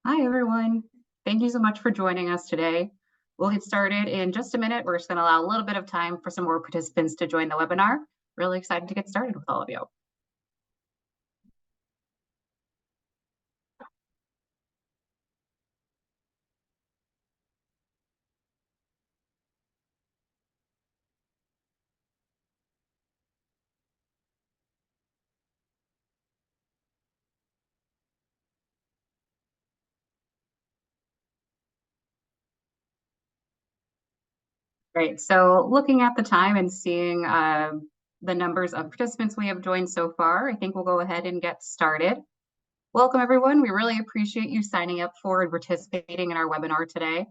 Hi, everyone. Thank you so much for joining us today. We'll get started in just a minute. We're just going to allow a little bit of time for some more participants to join the webinar. Really excited to get started with all of you. Great. So looking at the time and seeing the numbers of participants we have joined so far, I think we'll go ahead and get started. Welcome, everyone. We really appreciate you signing up for and participating in our webinar today.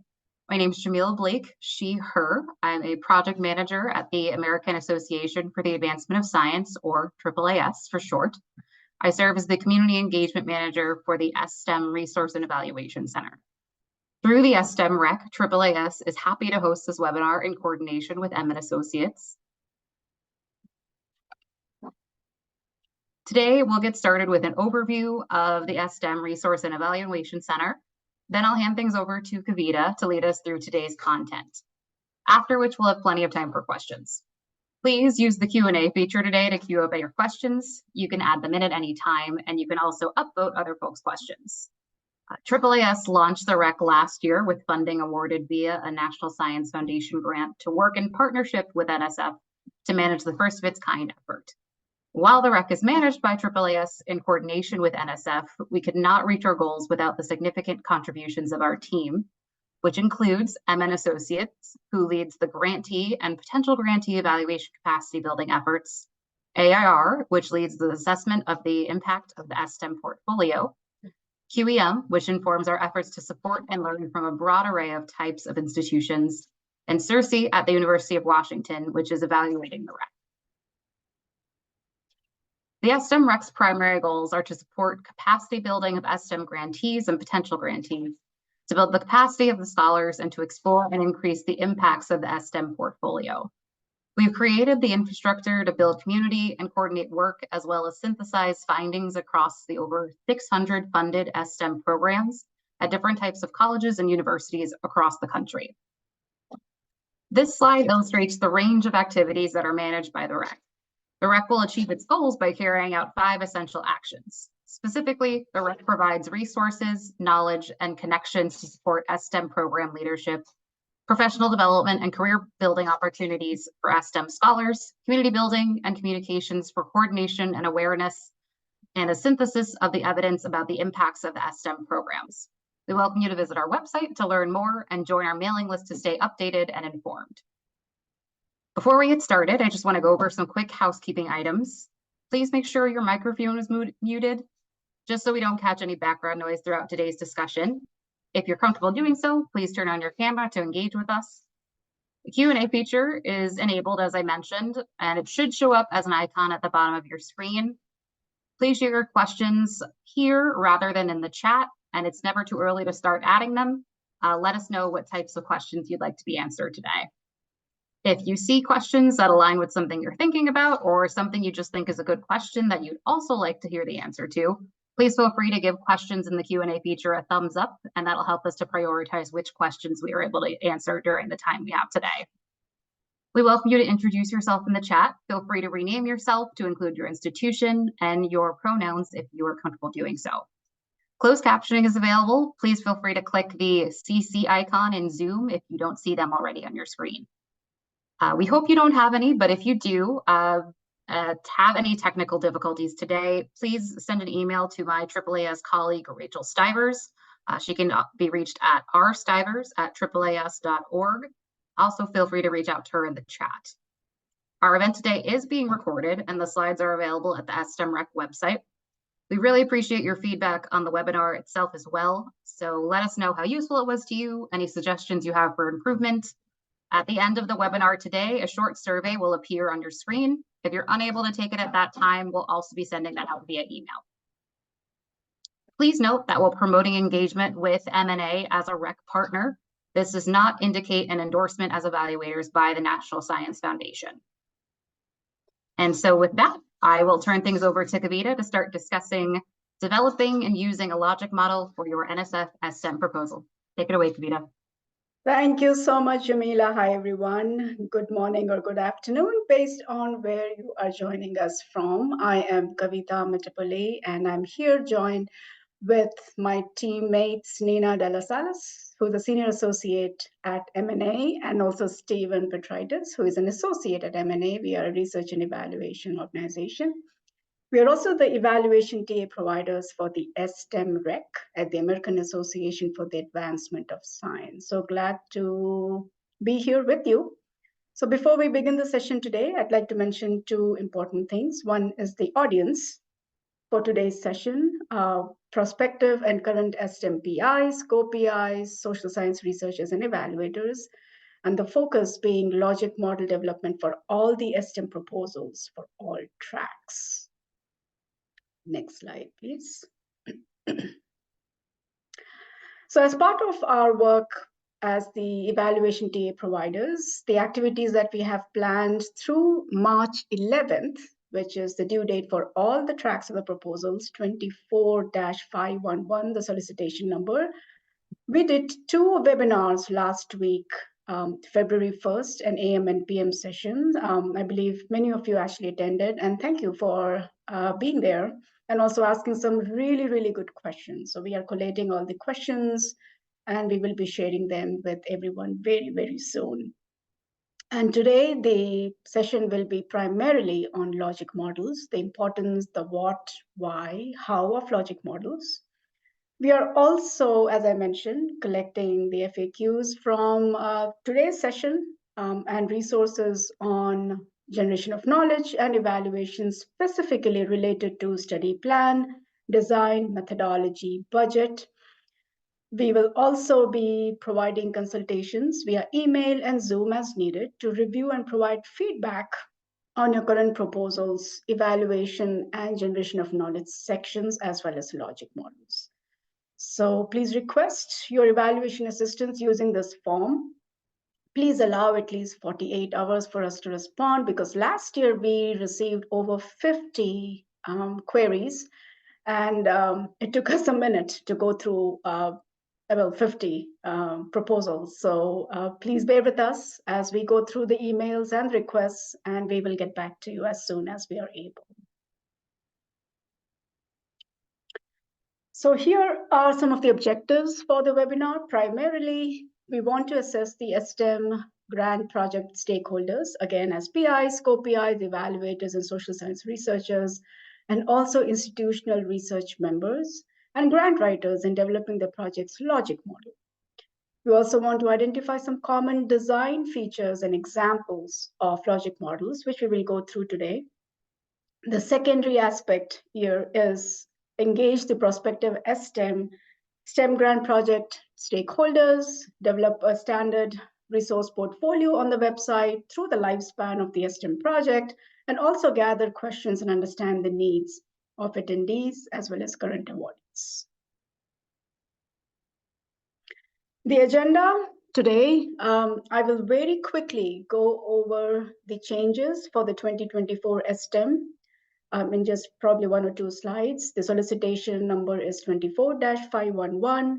My name is Jamila Blake, she, her. I'm a project manager at the American Association for the Advancement of Science, or AAAS for short. I serve as the Community Engagement Manager for the STEM Resource and Evaluation Center. Through the STEM Rec, AAAS is happy to host this webinar in coordination with Emmett Associates. Today, we'll get started with an overview of the STEM Resource and Evaluation Center. Then I'll hand things over to Kavita to lead us through today's content, after which we'll have plenty of time for questions. Please use the Q&A feature today to queue up your questions. You can add them in at any time, and you can also upvote other folks' questions. AAAS launched the REC last year with funding awarded via a National Science Foundation grant to work in partnership with NSF to manage the first of its kind effort. While the REC is managed by AAAS in coordination with NSF, we could not reach our goals without the significant contributions of our team, which includes MN Associates, who leads the grantee and potential grantee evaluation capacity building efforts, AIR, which leads the assessment of the impact of the STEM portfolio, QEM, which informs our efforts to support and learn from a broad array of types of institutions, and CIRSE at the University of Washington, which is evaluating the REC. The STEM REC's primary goals are to support capacity building of STEM grantees and potential grantees, to build the capacity of the scholars, and to explore and increase the impacts of the STEM portfolio. We've created the infrastructure to build community and coordinate work, as well as synthesize findings across the over 600 funded STEM programs at different types of colleges and universities across the country. This slide illustrates the range of activities that are managed by the REC. The REC will achieve its goals by carrying out 5 essential actions. Specifically, the REC provides resources, knowledge, and connections to support STEM program leadership, professional development and career building opportunities for STEM scholars, community building and communications for coordination and awareness, and a synthesis of the evidence about the impacts of the STEM programs. We welcome you to visit our website to learn more and join our mailing list to stay updated and informed. Before we get started, I just want to go over some quick housekeeping items. Please make sure your microphone is muted, just so we don't catch any background noise throughout today's discussion. If you're comfortable doing so, please turn on your camera to engage with us. The Q&A feature is enabled, as I mentioned, and it should show up as an icon at the bottom of your screen. Please share your questions here rather than in the chat, and it's never too early to start adding them. Let us know what types of questions you'd like to be answered today. If you see questions that align with something you're thinking about, or something you just think is a good question that you'd also like to hear the answer to, please feel free to give questions in the Q&A feature a thumbs up, and that'll help us to prioritize which questions we are able to answer during the time we have today. We welcome you to introduce yourself in the chat. Feel free to rename yourself to include your institution and your pronouns if you are comfortable doing so. Closed captioning is available. Please feel free to click the CC icon in Zoom if you don't see them already on your screen. We hope you don't have any, but if you do have any technical difficulties today, please send an email to my AAAS colleague, Rachel Stivers. She can be reached at rstivers@AAAS.org. Also, feel free to reach out to her in the chat. Our event today is being recorded, and the slides are available at the STEM Rec website. We really appreciate your feedback on the webinar itself as well. So let us know how useful it was to you, any suggestions you have for improvement. At the end of the webinar today, a short survey will appear on your screen. If you're unable to take it at that time, we'll also be sending that out via email. Please note that while promoting engagement with M&A as a REC partner, this does not indicate an endorsement as evaluators by the National Science Foundation. And so with that, I will turn things over to Kavita to start discussing developing and using a logic model for your NSF STEM proposal. Take it away, Kavita. Thank you so much, Jamila. Hi, everyone. Good morning or good afternoon, based on where you are joining us from. I am Kavita Mittapalli, and I'm here joined with my teammates, Nina De La Salas, who's a senior associate at M&A, and also Stephen Petrides, who is an associate at M&A. We are a research and evaluation organization. We are also the evaluation TA providers for the STEM REC at the American Association for the Advancement of Science. So glad to be here with you. So before we begin the session today, I'd like to mention two important things. One is the audience for today's session, prospective and current STEM PIs, Co-PIs, social science researchers and evaluators, and the focus being logic model development for all the STEM proposals for all tracks. Next slide, please. So as part of our work as the evaluation TA providers, the activities that we have planned through March 11th, which is the due date for all the tracks of the proposals, 24-511, the solicitation number. We did two webinars last week, February 1st, an AM and PM session. I believe many of you actually attended, and thank you for being there and also asking some really, really good questions. So we are collating all the questions, and we will be sharing them with everyone very, very soon. And today, the session will be primarily on logic models, the importance, the what, why, how of logic models. We are also, as I mentioned, collecting the FAQs from today's session and resources on generation of knowledge and evaluation specifically related to study plan, design, methodology, budget. We will also be providing consultations via email and Zoom as needed to review and provide feedback on your current proposals, evaluation, and generation of knowledge sections, as well as logic models. So please request your evaluation assistance using this form. Please allow at least 48 hours for us to respond, because last year we received over 50 queries, and it took us a minute to go through about 50 proposals. So please bear with us as we go through the emails and requests, and we will get back to you as soon as we are able. So here are some of the objectives for the webinar. Primarily, we want to assess the STEM grant project stakeholders, again, as PIs, Co-PIs, evaluators, and social science researchers, and also institutional research members and grant writers in developing the project's logic model. We also want to identify some common design features and examples of logic models, which we will go through today. The secondary aspect here is engage the prospective STEM grant project stakeholders, develop a standard resource portfolio on the website through the lifespan of the STEM project, and also gather questions and understand the needs of attendees as well as current awardees. The agenda today, I will very quickly go over the changes for the 2024 STEM in just probably one or two slides. The solicitation number is 24-511.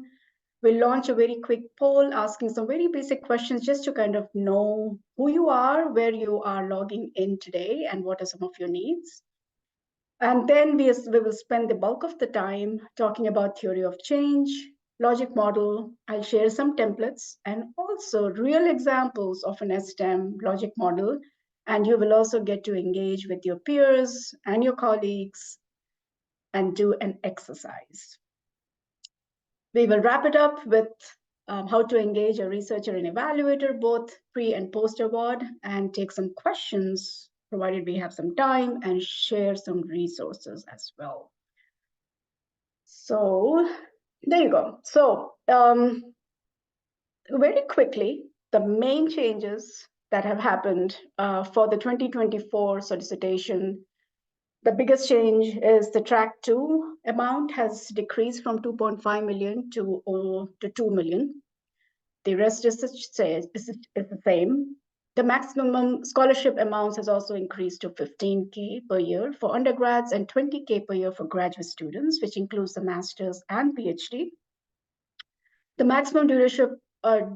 We'll launch a very quick poll asking some very basic questions just to kind of know who you are, where you are logging in today, and what are some of your needs. And then we will spend the bulk of the time talking about theory of change, logic model. I'll share some templates and also real examples of an STEM logic model. And you will also get to engage with your peers and your colleagues and do an exercise. We will wrap it up with how to engage a researcher and evaluator, both pre and post award, and take some questions, provided we have some time, and share some resources as well. So there you go. So very quickly, the main changes that have happened for the 2024 solicitation. The biggest change is the track 2 amount has decreased from 2.5 million to 2 million. The rest is the same. The maximum scholarship amounts has also increased to 15K per year for undergrads and 20K per year for graduate students, which includes the master's and PhD. The maximum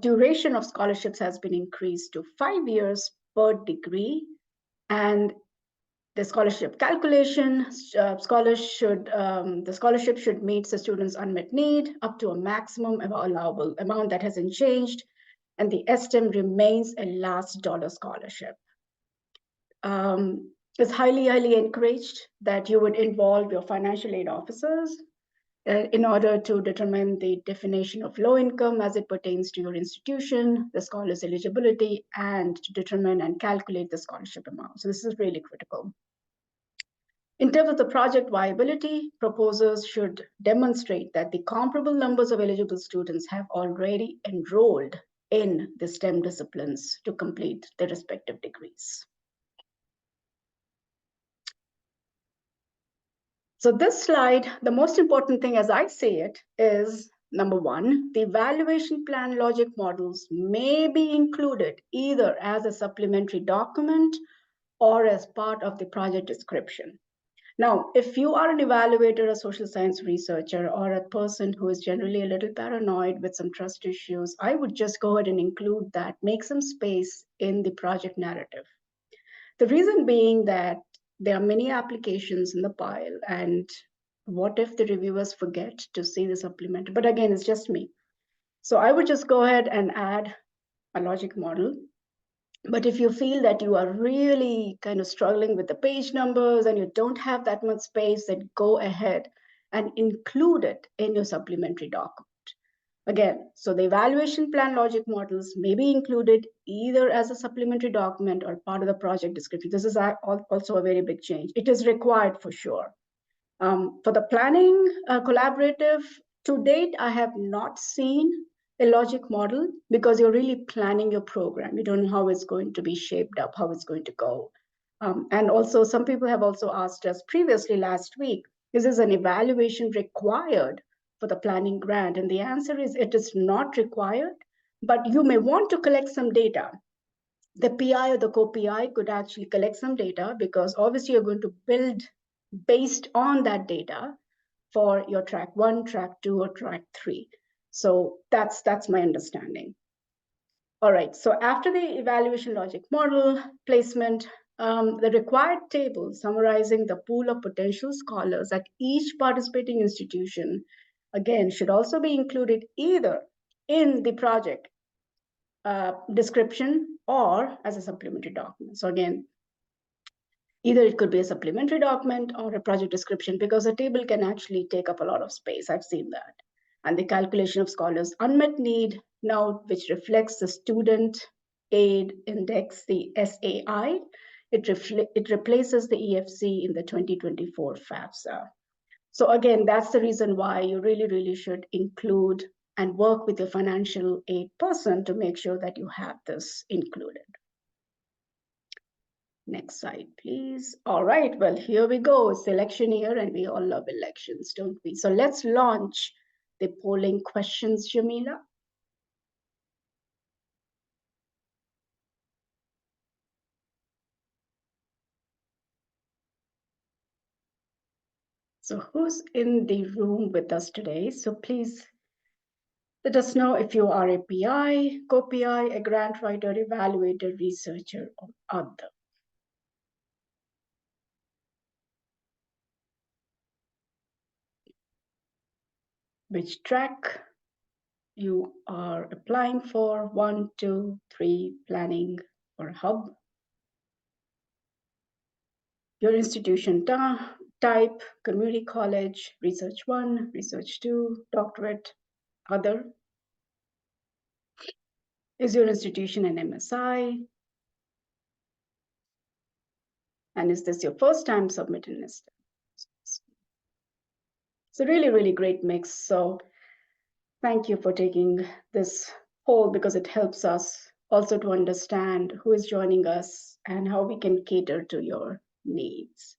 duration of scholarships has been increased to 5 years per degree, and the scholarship calculation, the scholarship should meet the student's unmet need up to a maximum allowable amount that hasn't changed, and the STEM remains a last dollar scholarship. It's highly encouraged that you would involve your financial aid officers in order to determine the definition of low income as it pertains to your institution, the scholar's eligibility, and to determine and calculate the scholarship amount. So this is really critical. In terms of the project viability, proposers should demonstrate that the comparable numbers of eligible students have already enrolled in the STEM disciplines to complete their respective degrees. So this slide, the most important thing as I see it is, number one, the evaluation plan logic models may be included either as a supplementary document or as part of the project description. Now, if you are an evaluator, a social science researcher, or a person who is generally a little paranoid with some trust issues, I would just go ahead and include that, make some space in the project narrative. The reason being that there are many applications in the pile, and what if the reviewers forget to see the supplement? But again, it's just me. So I would just go ahead and add a logic model. But if you feel that you are really kind of struggling with the page numbers and you don't have that much space, then go ahead and include it in your supplementary document. Again, so the evaluation plan logic models may be included either as a supplementary document or part of the project description. This is also a very big change. It is required for sure. For the planning collaborative, to date, I have not seen a logic model because you're really planning your program. You don't know how it's going to be shaped up, how it's going to go. And also, some people have also asked us previously last week, is this an evaluation required for the planning grant? And the answer is it is not required, but you may want to collect some data. The PI or the co-PI could actually collect some data because obviously you're going to build based on that data for your track 1, track 2, or track 3. So that's my understanding. All right, so after the evaluation logic model placement, the required table summarizing the pool of potential scholars at each participating institution, again, should also be included either in the project description or as a supplementary document. So again, either it could be a supplementary document or a project description because a table can actually take up a lot of space. I've seen that. And the calculation of scholars' unmet need now, which reflects the student aid index, the SAI, it replaces the EFC in the 2024 FAFSA. So again, that's the reason why you really should include and work with your financial aid person to make sure that you have this included. Next slide, please. All right, well, here we go. It's election year and we all love elections, don't we? So let's launch the polling questions, Jamila. So who's in the room with us today? So please let us know if you are a PI, co-PI, a grant writer, evaluator, researcher, or other. Which track you are applying for? 1, 2, 3, planning or hub. Your institution type, community college, research 1, research 2, doctorate, other. Is your institution an MSI? And is this your first time submitting this? It's a really great mix. So thank you for taking this poll because it helps us also to understand who is joining us and how we can cater to your needs.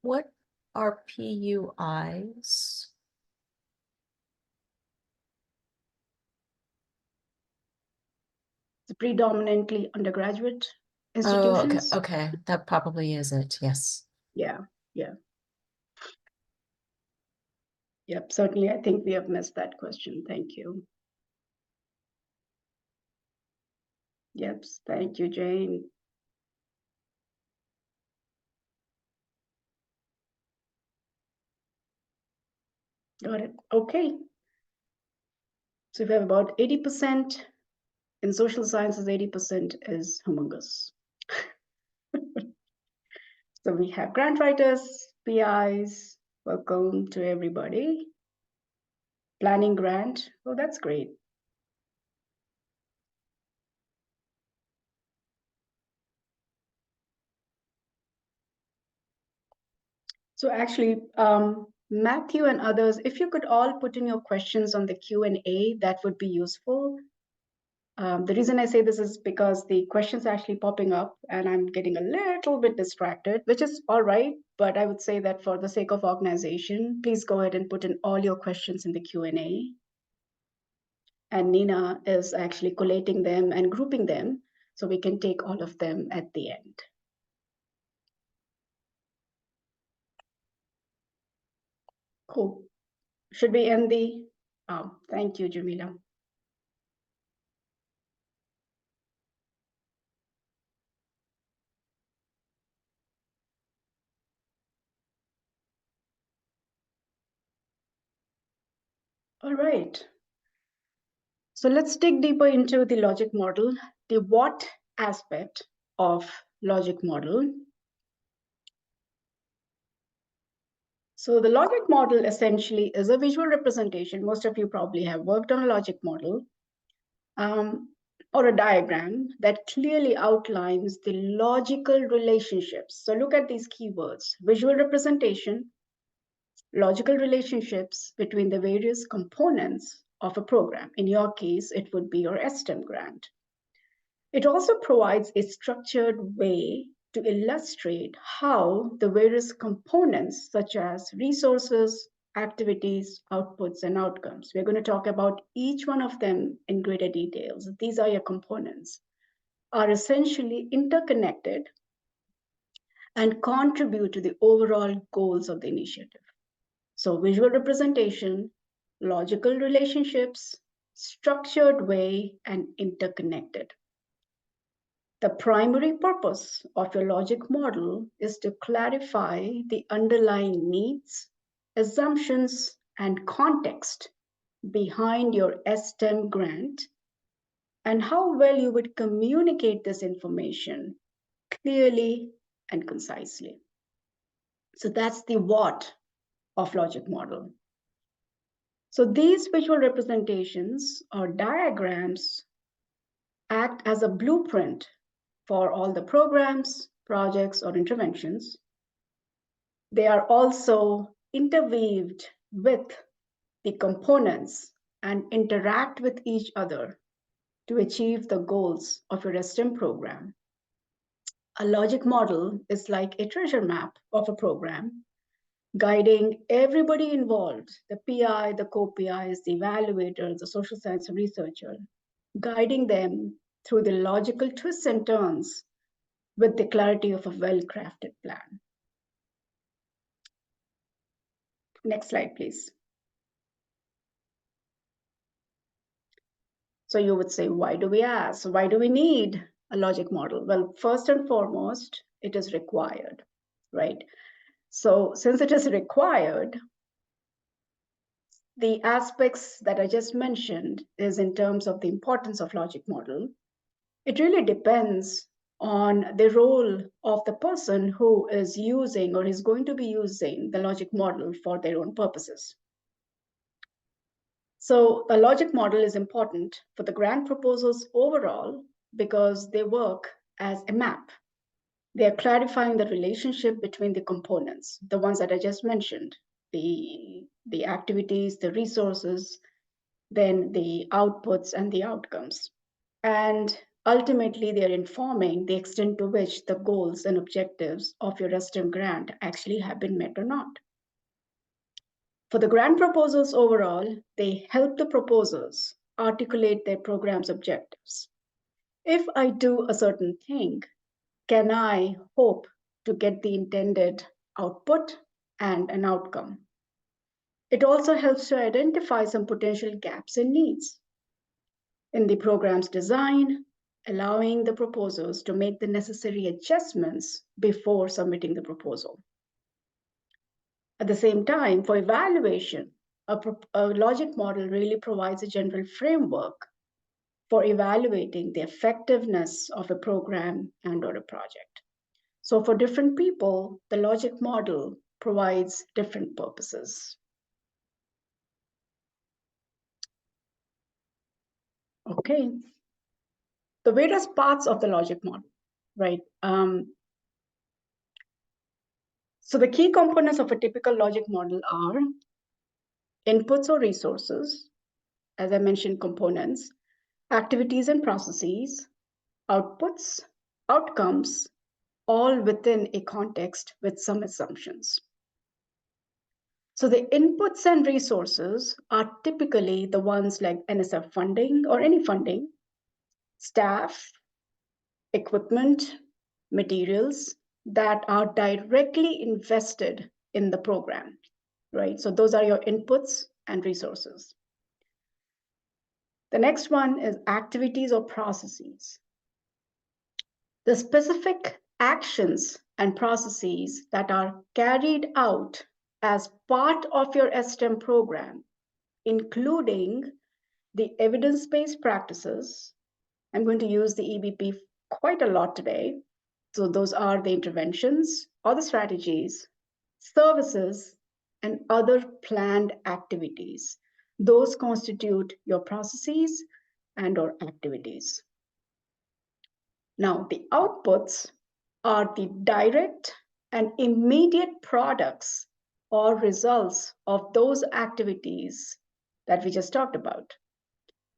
What are PUIs? It's predominantly undergraduate Oh, okay, institutions. okay, that probably is it, yes. Yeah, yeah. Yep, certainly I think we have missed that question. Thank you. Yep, thank you, Jane. Got it. Okay. So we have about 80% in social sciences, 80% is humongous. So we have grant writers, PIs. Welcome to everybody. Planning grant. Oh, that's great. So actually, Matthew and others, if you could all put in your questions on the Q&A, that would be useful. The reason I say this is because the questions are actually popping up and I'm getting a little bit distracted, which is all right. But I would say that for the sake of organization, please go ahead and put in all your questions in the Q&A. And Nina is actually collating them and grouping them so we can take all of them at the end. Cool. Should we end the, oh, thank you, Jamila. All right. So let's dig deeper into the logic model, the what aspect of logic model. So the logic model essentially is a visual representation. Most of you probably have worked on a logic model or a diagram that clearly outlines the logical relationships. So look at these keywords: visual representation, logical relationships between the various components of a program. In your case, it would be your STEM grant. It also provides a structured way to illustrate how the various components, such as resources, activities, outputs, and outcomes. We're going to talk about each one of them in greater details. These are your components, are essentially interconnected and contribute to the overall goals of the initiative. So visual representation, logical relationships, structured way, and interconnected. The primary purpose of your logic model is to clarify the underlying needs, assumptions, and context behind your STEM grant and how well you would communicate this information clearly and concisely. So that's the what of logic model. So these visual representations or diagrams act as a blueprint for all the programs, projects, or interventions. They are also interweaved with the components and interact with each other to achieve the goals of your STEM program. A logic model is like a treasure map of a program, guiding everybody involved, the PI, the co-PIs, the evaluator, the social science researcher, guiding them through the logical twists and turns with the clarity of a well-crafted plan. Next slide, please. So you would say, why do we ask? Why do we need a logic model? Well, first and foremost, it is required, right? So since it is required, the aspects that I just mentioned is in terms of the importance of logic model. It really depends on the role of the person who is using or is going to be using the logic model for their own purposes. So a logic model is important for the grant proposals overall because they work as a map. They are clarifying the relationship between the components, the ones that I just mentioned, the activities, the resources, then the outputs and the outcomes. And Ultimately, they're informing the extent to which the goals and objectives of your STEM grant actually have been met or not. For the grant proposals overall, they help the proposers articulate their program's objectives. If I do a certain thing, can I hope to get the intended output and an outcome? It also helps to identify some potential gaps and needs in the program's design, allowing the proposers to make the necessary adjustments before submitting the proposal. At the same time, for evaluation, a logic model really provides a general framework for evaluating the effectiveness of a program and/or a project. So for different people, the logic model provides different purposes. Okay. The various parts of the logic model, right? So the key components of a typical logic model are inputs or resources, as I mentioned, components, activities and processes, outputs, outcomes, all within a context with some assumptions. So the inputs and resources are typically the ones like NSF funding or any funding, staff, equipment, materials that are directly invested in the program, right? So those are your inputs and resources. The next one is activities or processes. The specific actions and processes that are carried out as part of your STEM program, including the evidence-based practices. I'm going to use the EBP quite a lot today. So those are the interventions or the strategies, services, and other planned activities. Those constitute your processes and/or activities. Now, the outputs are the direct and immediate products or results of those activities that we just talked about.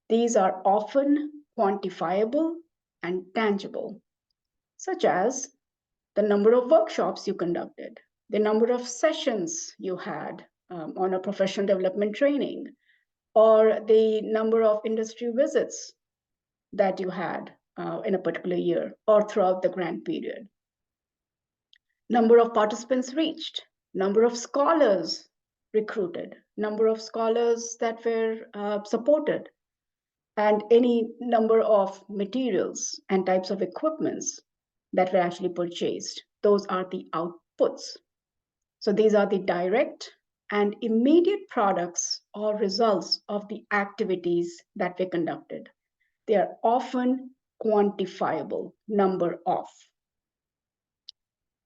These are often quantifiable and tangible, such as the number of workshops you conducted, the number of sessions you had on a professional development training, or the number of industry visits that you had in a particular year or throughout the grant period. Number of participants reached, number of scholars recruited, number of scholars that were supported, and any number of materials and types of equipments that were actually purchased. Those are the outputs. So these are the direct and immediate products or results of the activities that were conducted. They are often quantifiable, number of.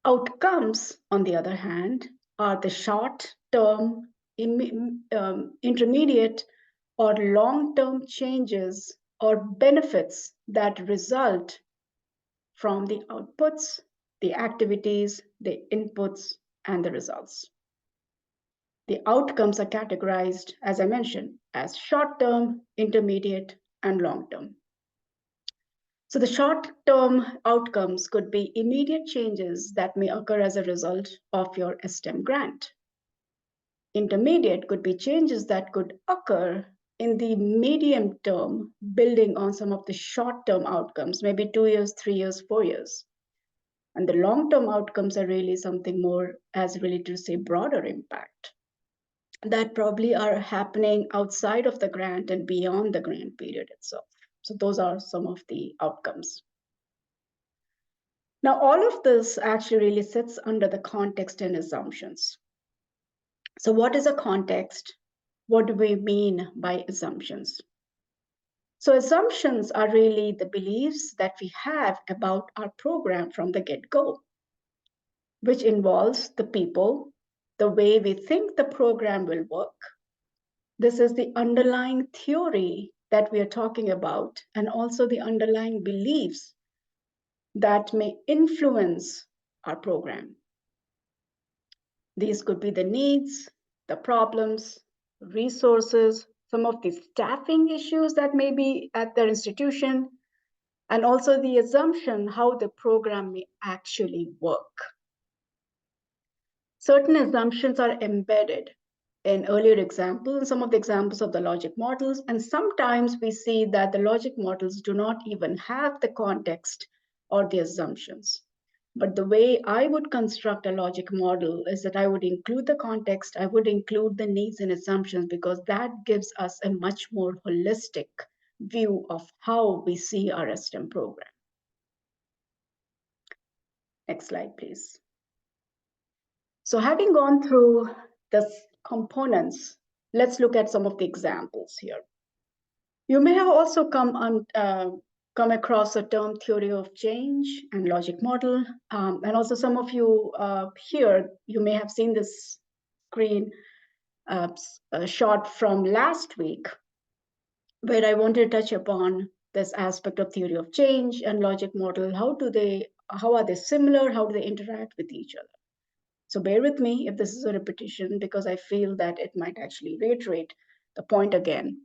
Outcomes, on the other hand, are the short-term, intermediate, or long-term changes or benefits that result from the outputs, the activities, the inputs, and the results. The outcomes are categorized, as I mentioned, as short-term, intermediate, and long-term. So the short-term outcomes could be immediate changes that may occur as a result of your STEM grant. Intermediate could be changes that could occur in the medium term, building on some of the short-term outcomes, maybe 2 years, 3 years, 4 years. And the long-term outcomes are really something more as related to, say, broader impact that probably are happening outside of the grant and beyond the grant period itself. So those are some of the outcomes. Now, all of this actually really sits under the context and assumptions. So what is a context? What do we mean by assumptions? So assumptions are really the beliefs that we have about our program from the get-go, which involves the people, the way we think the program will work. This is the underlying theory that we are talking about, and also the underlying beliefs that may influence our program. These could be the needs, the problems, resources, some of the staffing issues that may be at their institution, and also the assumption how the program may actually work. Certain assumptions are embedded in earlier examples and some of the examples of the logic models, and sometimes we see that the logic models do not even have the context or the assumptions. But the way I would construct a logic model is that I would include the context, I would include the needs and assumptions, because that gives us a much more holistic view of how we see our STEM program. Next slide, please. So having gone through the components, let's look at some of the examples here. You may have also come across a term theory of change and logic model. And also some of you here, you may have seen this screen shot from last week, where I wanted to touch upon this aspect of theory of change and logic model. How are they similar? How do they interact with each other? So bear with me if this is a repetition, because I feel that it might actually reiterate the point again.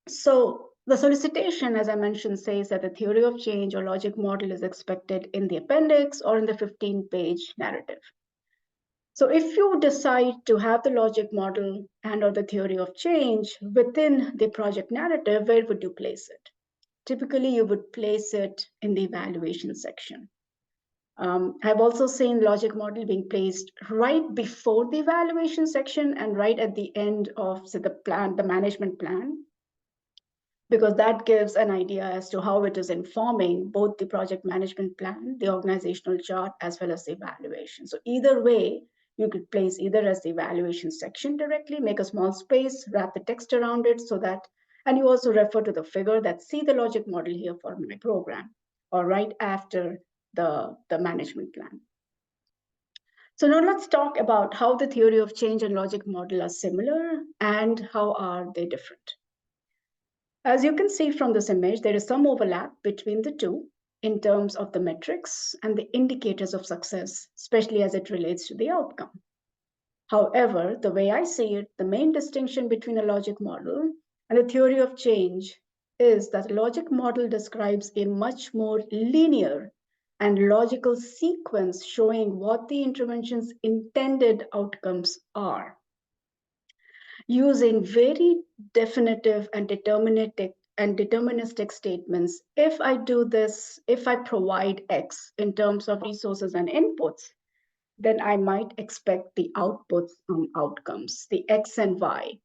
So the solicitation, as I mentioned, says that the theory of change or logic model is expected in the appendix or in the 15-page narrative. So if you decide to have the logic model and or the theory of change within the project narrative, where would you place it? Typically, you would place it in the evaluation section. I've also seen logic model being placed right before the evaluation section and right at the end of, say, the management plan, because that gives an idea as to how it is informing both the project management plan, the organizational chart, as well as the evaluation. So either way, you could place either as the evaluation section directly, make a small space, wrap the text around it so that, and you also refer to the figure that see the logic model here for my program, or right after the management plan. So now let's talk about how the theory of change and logic model are similar and how are they different. As you can see from this image, there is some overlap between the two in terms of the metrics and the indicators of success, especially as it relates to the outcome. However, the way I see it, the main distinction between a logic model and a theory of change is that a logic model describes a much more linear and logical sequence showing what the intervention's intended outcomes are, using very definitive and deterministic statements. If I do this, if I provide X in terms of resources and inputs, then I might expect the outputs and outcomes, the X and Y.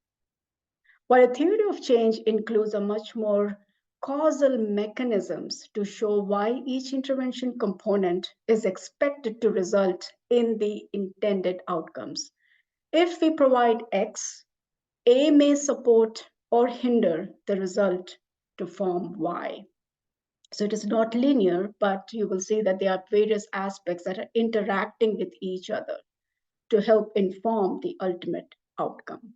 While a theory of change includes a much more causal mechanisms to show why each intervention component is expected to result in the intended outcomes. If we provide X, A may support or hinder the result to form Y. So it is not linear, but you will see that there are various aspects that are interacting with each other to help inform the ultimate outcome.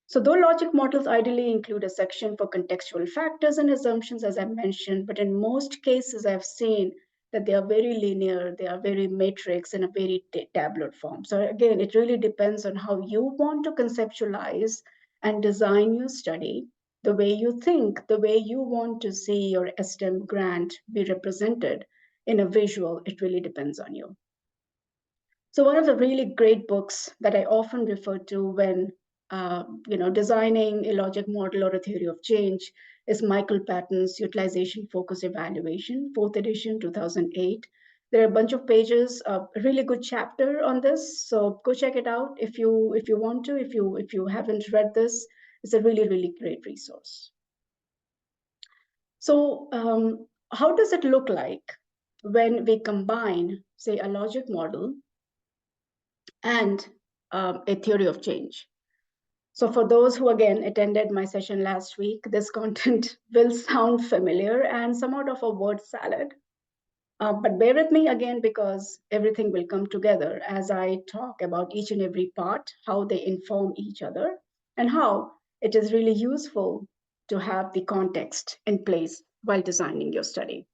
So though logic models ideally include a section for contextual factors and assumptions, as I mentioned, but in most cases I've seen that they are very linear, they are very matrix in a very tabular form. So again, it really depends on how you want to conceptualize and design your study, the way you think, the way you want to see your STEM grant be represented in a visual. It really depends on you. So one of the really great books that I often refer to when designing a logic model or a theory of change is Michael Patton's Utilization Focused Evaluation, 4th edition, 2008. There are a bunch of pages, a really good chapter on this. So go check it out if you want to. If you haven't read this, it's a really, really great resource. So how does it look like when we combine, say, a logic model and a theory of change? So for those who, again, attended my session last week, this content will sound familiar and somewhat of a word salad. But bear with me again, because everything will come together as I talk about each and every part, how they inform each other, and how it is really useful to have the context in place while designing your study.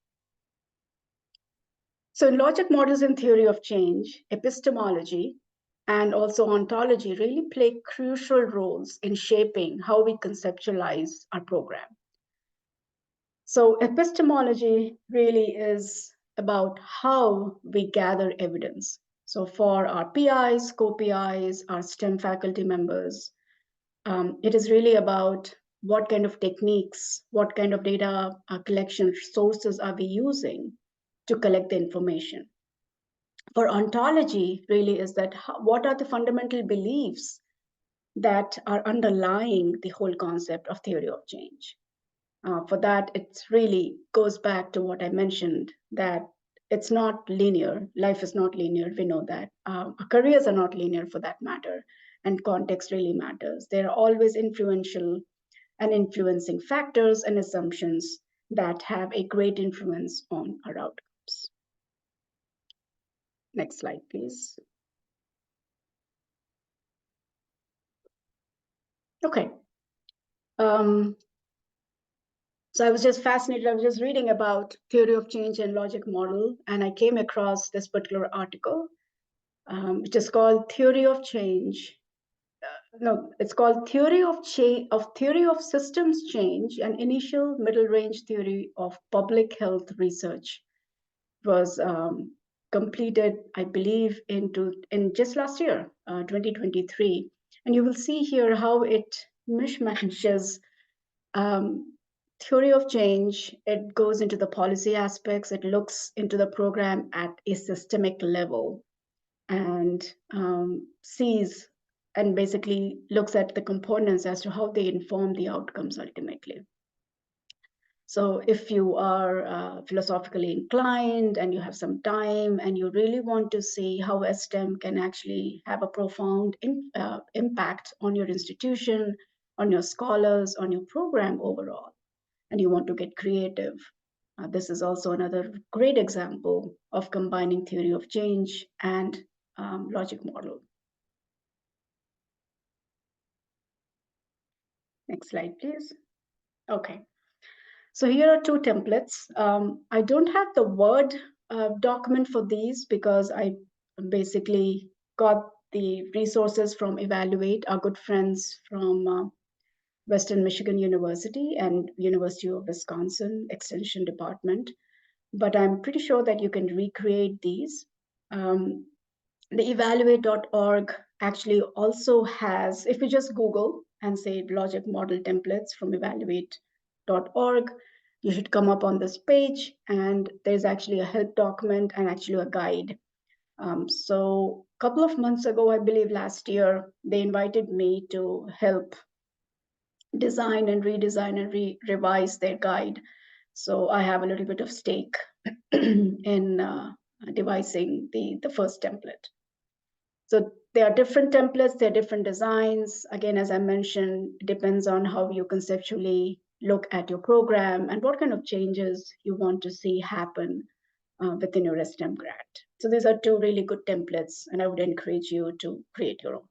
So in logic models and theory of change, epistemology and also ontology really play crucial roles in shaping how we conceptualize our program. So epistemology really is about how we gather evidence. So for our PIs, co-PIs, our STEM faculty members, it is really about what kind of techniques, what kind of data collection sources are we using to collect the information. For ontology, really is that what are the fundamental beliefs that are underlying the whole concept of theory of change. For that, it really goes back to what I mentioned, that it's not linear. Life is not linear. We know that. Our careers are not linear for that matter. And context really matters. There are always influential and influencing factors and assumptions that have a great influence on our outcomes. Next slide, please. Okay. So I was just fascinated. I was just reading about theory of change and logic model, and I came across this particular article, which is called Theory of Change. No, it's called Theory of Systems Change, an Initial Middle Range Theory of Public Health Research. It was completed, I believe, in just last year, 2023. And you will see here how it mishmashes theory of change. It goes into the policy aspects. It looks into the program at a systemic level and sees and basically looks at the components as to how they inform the outcomes ultimately. So if you are philosophically inclined and you have some time and you really want to see how STEM can actually have a profound impact on your institution, on your scholars, on your program overall, and you want to get creative, this is also another great example of combining theory of change and logic model. Next slide, please. Okay. So here are two templates. I don't have the Word document for these because I basically got the resources from Evaluate, our good friends from Western Michigan University and University of Wisconsin Extension Department. But I'm pretty sure that you can recreate these. The evaluate.org actually also has, if you just Google and say logic model templates from evaluate.org, you should come up on this page, and there's actually a help document and actually a guide. So a couple of months ago, I believe last year, they invited me to help design and redesign and revise their guide. So I have a little bit of stake in devising the first template. So there are different templates, there are different designs. Again, as I mentioned, it depends on how you conceptually look at your program and what kind of changes you want to see happen within your STEM grant. So these are two really good templates, and I would encourage you to create your own.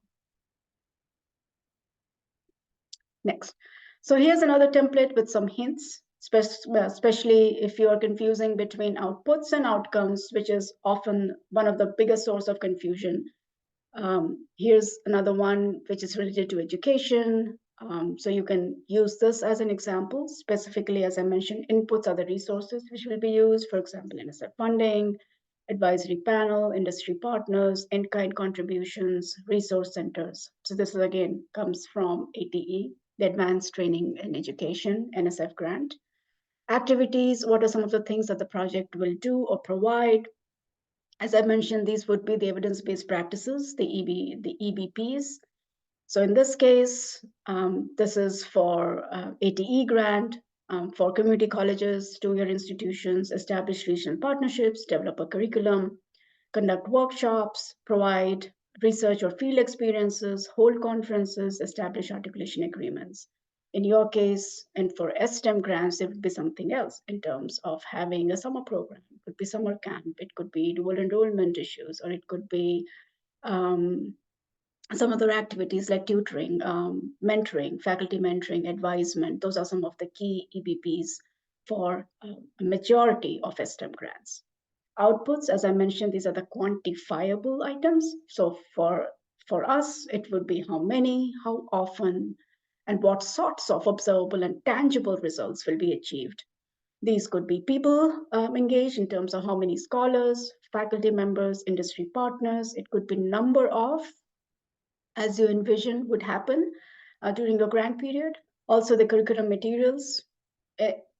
Next. So here's another template with some hints, especially if you are confusing between outputs and outcomes, which is often one of the biggest source of confusion. Here's another one which is related to education. So you can use this as an example. Specifically, as I mentioned, inputs are the resources which will be used. For example, NSF funding, advisory panel, industry partners, in-kind contributions, resource centers. So this is, again, comes from ATE, the Advanced Training and Education, NSF grant. Activities, what are some of the things that the project will do or provide? As I mentioned, these would be the evidence-based practices, the EBPs. So in this case, this is for ATE grant, for community colleges, two-year institutions, establish regional partnerships, develop a curriculum, conduct workshops, provide research or field experiences, hold conferences, establish articulation agreements. In your case, and for STEM grants, it would be something else in terms of having a summer program. It could be summer camp, it could be dual enrollment issues, or it could be some other activities like tutoring, mentoring, faculty mentoring, advisement. Those are some of the key EBPs for a majority of STEM grants. Outputs, as I mentioned, these are the quantifiable items. So for us, it would be how many, how often, and what sorts of observable and tangible results will be achieved. These could be people engaged in terms of how many scholars, faculty members, industry partners. It could be number of, as you envision would happen during your grant period. Also the curriculum materials.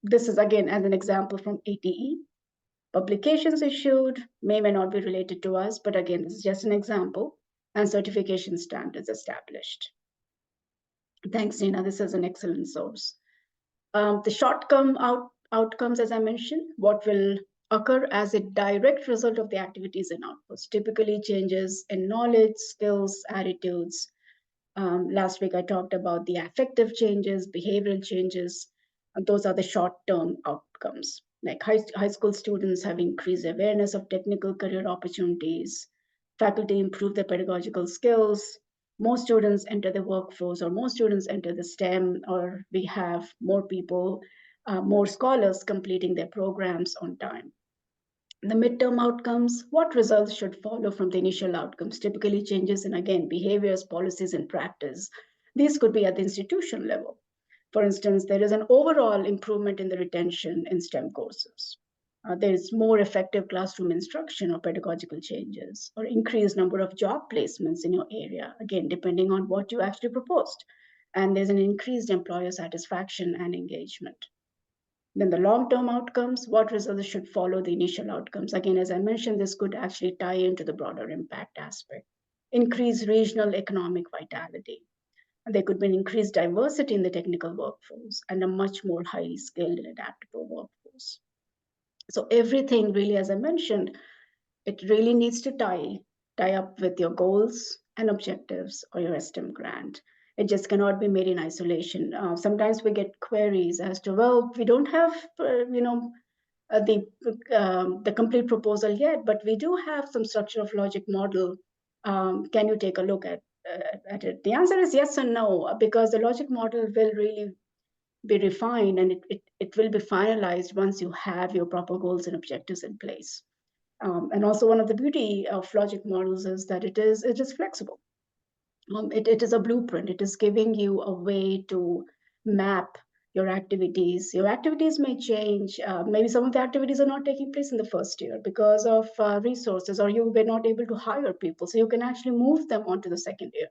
This is again as an example from ATE. Publications issued may not be related to us, but again, this is just an example, and certification standards established. Thanks, Nina. This is an excellent source. The short-term outcomes, as I mentioned, what will occur as a direct result of the activities and outputs, typically changes in knowledge, skills, attitudes. Last week, I talked about the affective changes, behavioral changes. And those are the short-term outcomes. Like high school students have increased awareness of technical career opportunities. Faculty improve their pedagogical skills. More students enter the workforce, or more students enter the STEM, or we have more people, more scholars completing their programs on time. The midterm outcomes, what results should follow from the initial outcomes? Typically changes in, again, behaviors, policies, and practice. These could be at the institution level. For instance, there is an overall improvement in the retention in STEM courses. There is more effective classroom instruction or pedagogical changes, or increased number of job placements in your area, again, depending on what you actually proposed. And there's an increased employer satisfaction and engagement. Then the long-term outcomes, what results should follow the initial outcomes? Again, as I mentioned, this could actually tie into the broader impact aspect. Increase regional economic vitality. There could be an increased diversity in the technical workforce and a much more highly skilled and adaptable workforce. So everything really, as I mentioned, it really needs to tie up with your goals and objectives or your STEM grant. It just cannot be made in isolation. Sometimes we get queries as to, well, we don't have, the complete proposal yet, but we do have some structure of logic model. Can you take a look at it? The answer is yes and no, because the logic model will really be refined, and it will be finalized once you have your proper goals and objectives in place. And also one of the beauty of logic models is that it is flexible. It is a blueprint. It is giving you a way to map your activities. Your activities may change. Maybe some of the activities are not taking place in the first year because of resources, or you were not able to hire people. So you can actually move them onto the second year.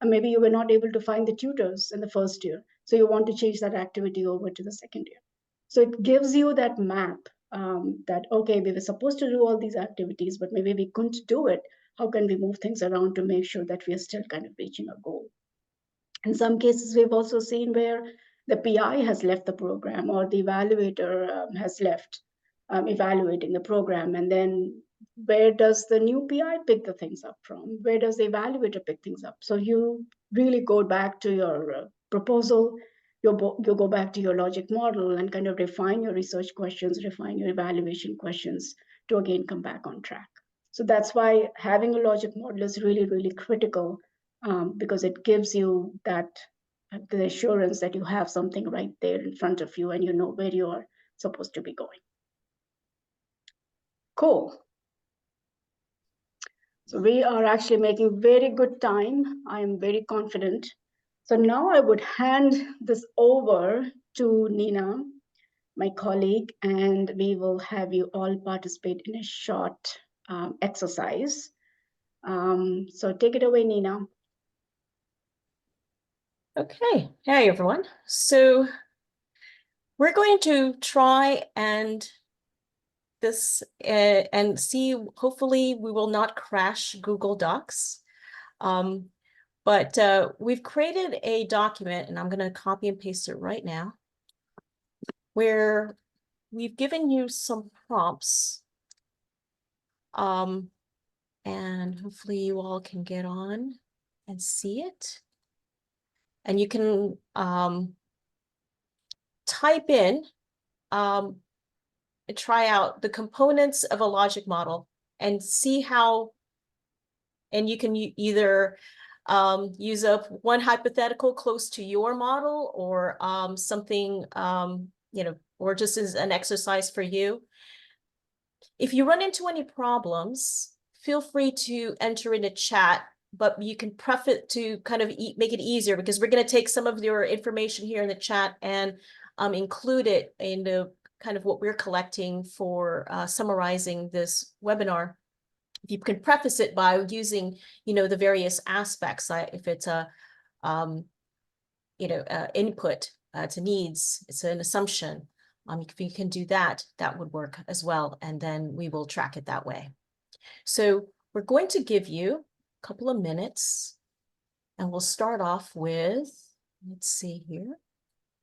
And maybe you were not able to find the tutors in the first year. So you want to change that activity over to the second year. So it gives you that map that, okay, we were supposed to do all these activities, but maybe we couldn't do it. How can we move things around to make sure that we are still kind of reaching a goal? In some cases, we've also seen where the PI has left the program, or the evaluator has left evaluating the program. And then where does the new PI pick the things up from? Where does the evaluator pick things up? So you really go back to your proposal, you go back to your logic model and kind of refine your research questions, refine your evaluation questions to again come back on track. So that's why having a logic model is really, really critical, because it gives you that the assurance that you have something right there in front of you and you know where you are supposed to be going. Cool. So we are actually making very good time. I am very confident. So now I would hand this over to Nina, my colleague, and we will have you all participate in a short exercise. So take it away, Nina. Okay, hey everyone. So we're going to try and see, hopefully we will not crash Google Docs. But we've created a document, and I'm going to copy and paste it right now, where we've given you some prompts. And hopefully you all can get on and see it. And you can type in and try out the components of a logic model and see how, and you can either use up one hypothetical close to your model, or something, or just as an exercise for you. If you run into any problems, feel free to enter in a chat, but you can pref it to kind of make it easier, because we're going to take some of your information here in the chat and include it in the kind of what we're collecting for summarizing this webinar, if you can preface it by using, the various aspects, like if it's a, input, it's a needs, it's an assumption. If you can do that, that would work as well. And then we will track it that way. So we're going to give you a couple of minutes and we'll start off with, let's see here.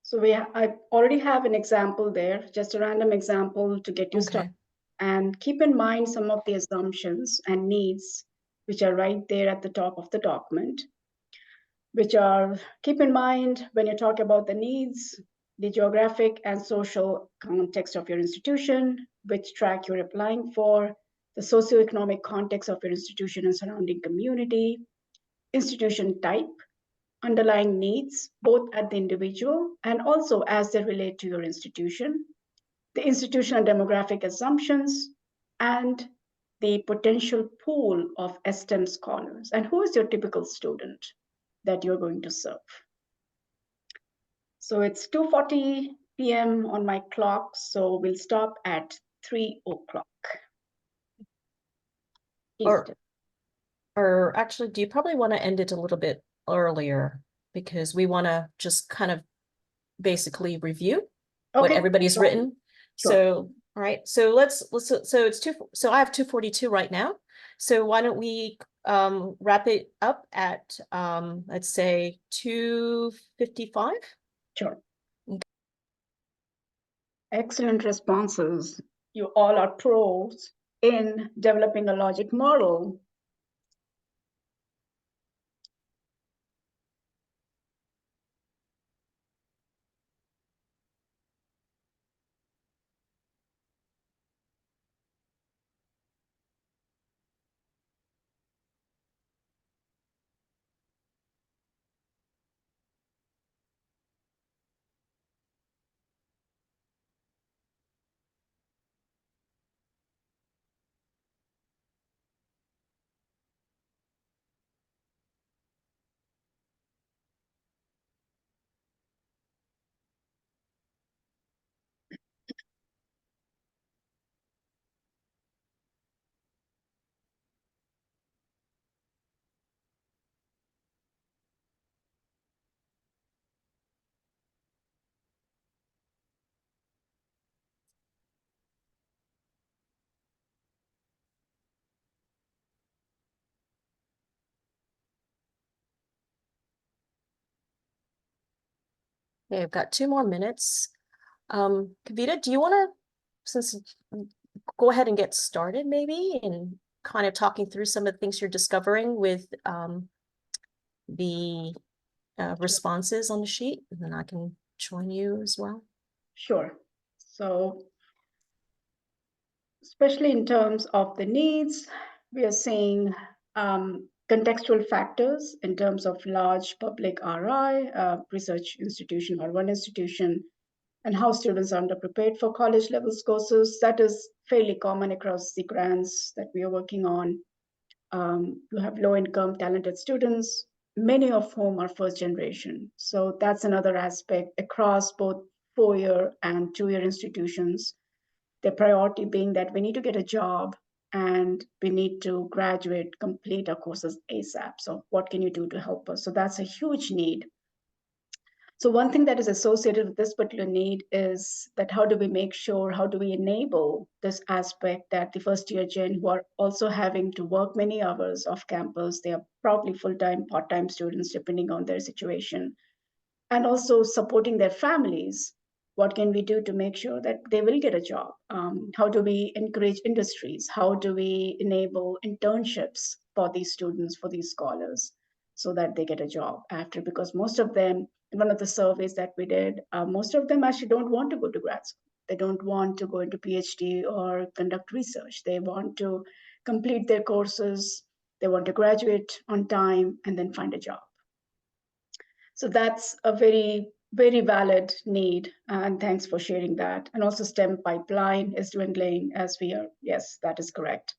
So I already have an example there, just a random example to get you started. And keep in mind some of the assumptions and needs, which are right there at the top of the document, keep in mind when you talk about the needs, the geographic and social context of your institution, which track you're applying for, the socioeconomic context of your institution and surrounding community, institution type, underlying needs, both at the individual and also as they relate to your institution, the institutional demographic assumptions, and the potential pool of STEM scholars. And who is your typical student that you're going to serve? So it's 2:40 p.m. on my clock, so we'll stop at 3 o'clock. Or actually, do you probably want to end it a little bit earlier, because we want to just kind of basically review what everybody's written. Sure. So, all right, so so I have 2:42 right now. So why don't we wrap it up at let's say 2:55? Sure. Okay. Excellent responses. You all are pros in developing a logic model. Okay, I've got 2 more minutes. Kavita, do you want to, go ahead and get started maybe, and kind of talking through some of the things you're discovering with the responses on the sheet, and then I can join you as well. Sure. So, especially in terms of the needs, we are seeing contextual factors in terms of large public RI, research institution or one institution, and how students are underprepared for college level courses. That is fairly common across the grants that we are working on. You have low income, talented students, many of whom are first generation. So that's another aspect across both 4-year and 2-year institutions. The priority being that we need to get a job and we need to graduate, complete our courses ASAP. So what can you do to help us? So that's a huge need. So one thing that is associated with this particular need is that how do we enable this aspect that the first year gen who are also having to work many hours off campus, they are probably full-time, part-time students, depending on their situation, and also supporting their families. What can we do to make sure that they will get a job? How do we encourage industries? How do we enable internships for these students, for these scholars, so that they get a job after? Because most of them, in one of the surveys that we did, most of them actually don't want to go to grad school. They don't want to go into PhD or conduct research. They want to complete their courses. They want to graduate on time and then find a job. So that's a very, very valid need. And thanks for sharing that. And also STEM pipeline is dwindling as we are. Yes, that is correct.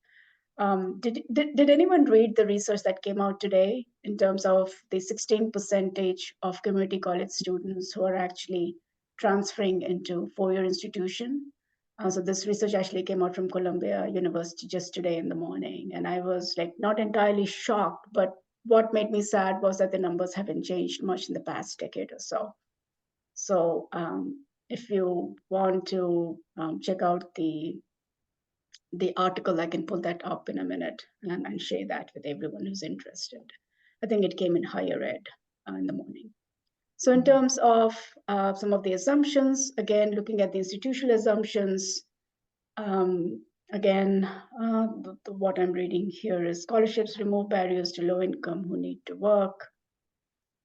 Did anyone read the research that came out today in terms of the 16% of community college students who are actually transferring into four-year institution. So this research actually came out from Columbia University just today in the morning. And I was like not entirely shocked, but what made me sad was that the numbers haven't changed much in the past decade or so. So if you want to check out the article, I can pull that up in a minute and share that with everyone who's interested. I think it came in higher ed in the morning. So in terms of some of the assumptions, again, looking at the institutional assumptions, again, what I'm reading here is scholarships remove barriers to low income who need to work,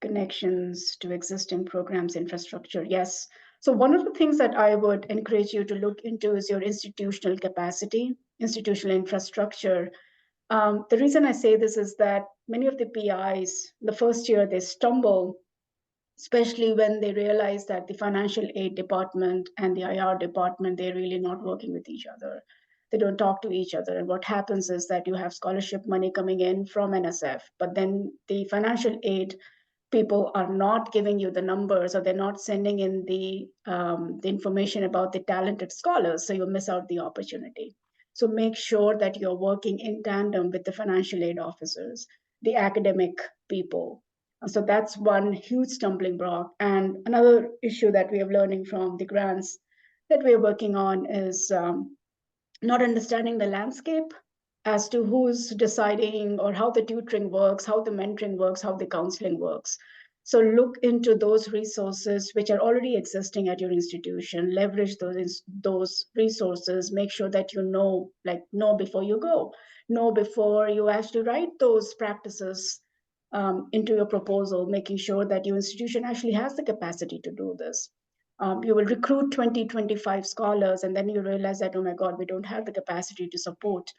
connections to existing programs, infrastructure, yes. So one of the things that I would encourage you to look into is your institutional capacity, institutional infrastructure. The reason I say this is that many of the PIs, the first year, they stumble, especially when they realize that the financial aid department and the IR department, they're really not working with each other. They don't talk to each other. And what happens is that you have scholarship money coming in from NSF, but then the financial aid people are not giving you the numbers, or they're not sending in the information about the talented scholars, so you miss out the opportunity. So make sure that you're working in tandem with the financial aid officers, the academic people. So that's one huge stumbling block. And another issue that we are learning from the grants that we are working on is not understanding the landscape as to who's deciding or how the tutoring works, how the mentoring works, how the counseling works. So look into those resources which are already existing at your institution, leverage those resources, make sure that you know before you go, know before you actually write those practices into your proposal, making sure that your institution actually has the capacity to do this. You will recruit 20, 25 scholars, and then you realize that, oh my God, we don't have the capacity to support.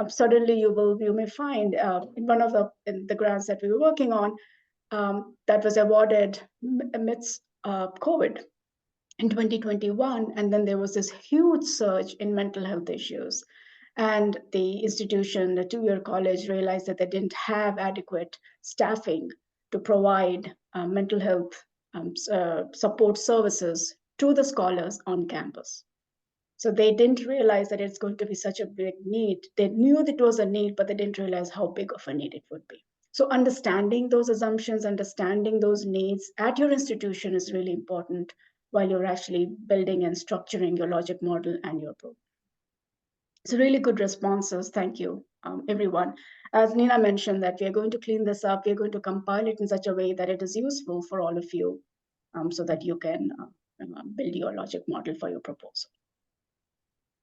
Suddenly you may find in one of the grants that we were working on that was awarded amidst COVID in 2021, and then there was this huge surge in mental health issues. And the institution, the two-year college, realized that they didn't have adequate staffing to provide mental health support services to the scholars on campus. So they didn't realize that it's going to be such a big need. They knew that it was a need, but they didn't realize how big of a need it would be. So understanding those assumptions, understanding those needs at your institution is really important while you're actually building and structuring your logic model and your program. So really good responses. Thank you, everyone. As Nina mentioned, that we are going to clean this up. We're going to compile it in such a way that it is useful for all of you so that you can build your logic model for your proposal.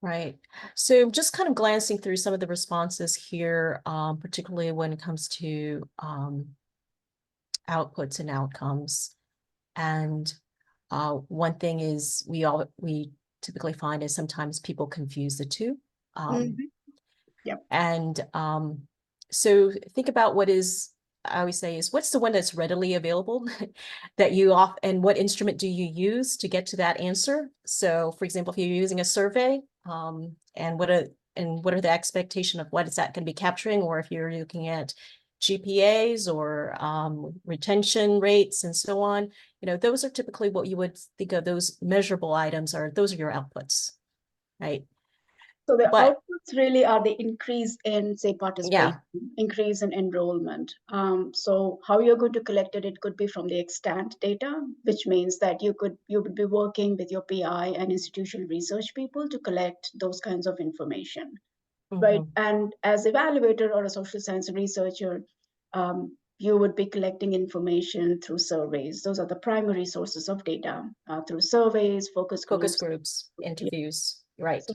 Right. So just kind of glancing through some of the responses here, particularly when it comes to outputs and outcomes. And one thing is we typically find is sometimes people confuse the two. Yep. And so think about I always say is what's the one that's readily available that you and what instrument do you use to get to that answer? So for example, if you're using a survey, and what are the expectation of what is that going to be capturing, or if you're looking at GPAs or retention rates and so on, those are typically what you would think of. Those measurable items those are your outputs, right? So the outputs really are the increase in, say, participation, increase in enrollment. So how you're going to collect it, it could be from the extant data, which means that you would be working with your PI and institutional research people to collect those kinds of information, right? And as evaluator or a social science researcher, you would be collecting information through surveys. Those are the primary sources of data through surveys, focus groups, interviews, right? So,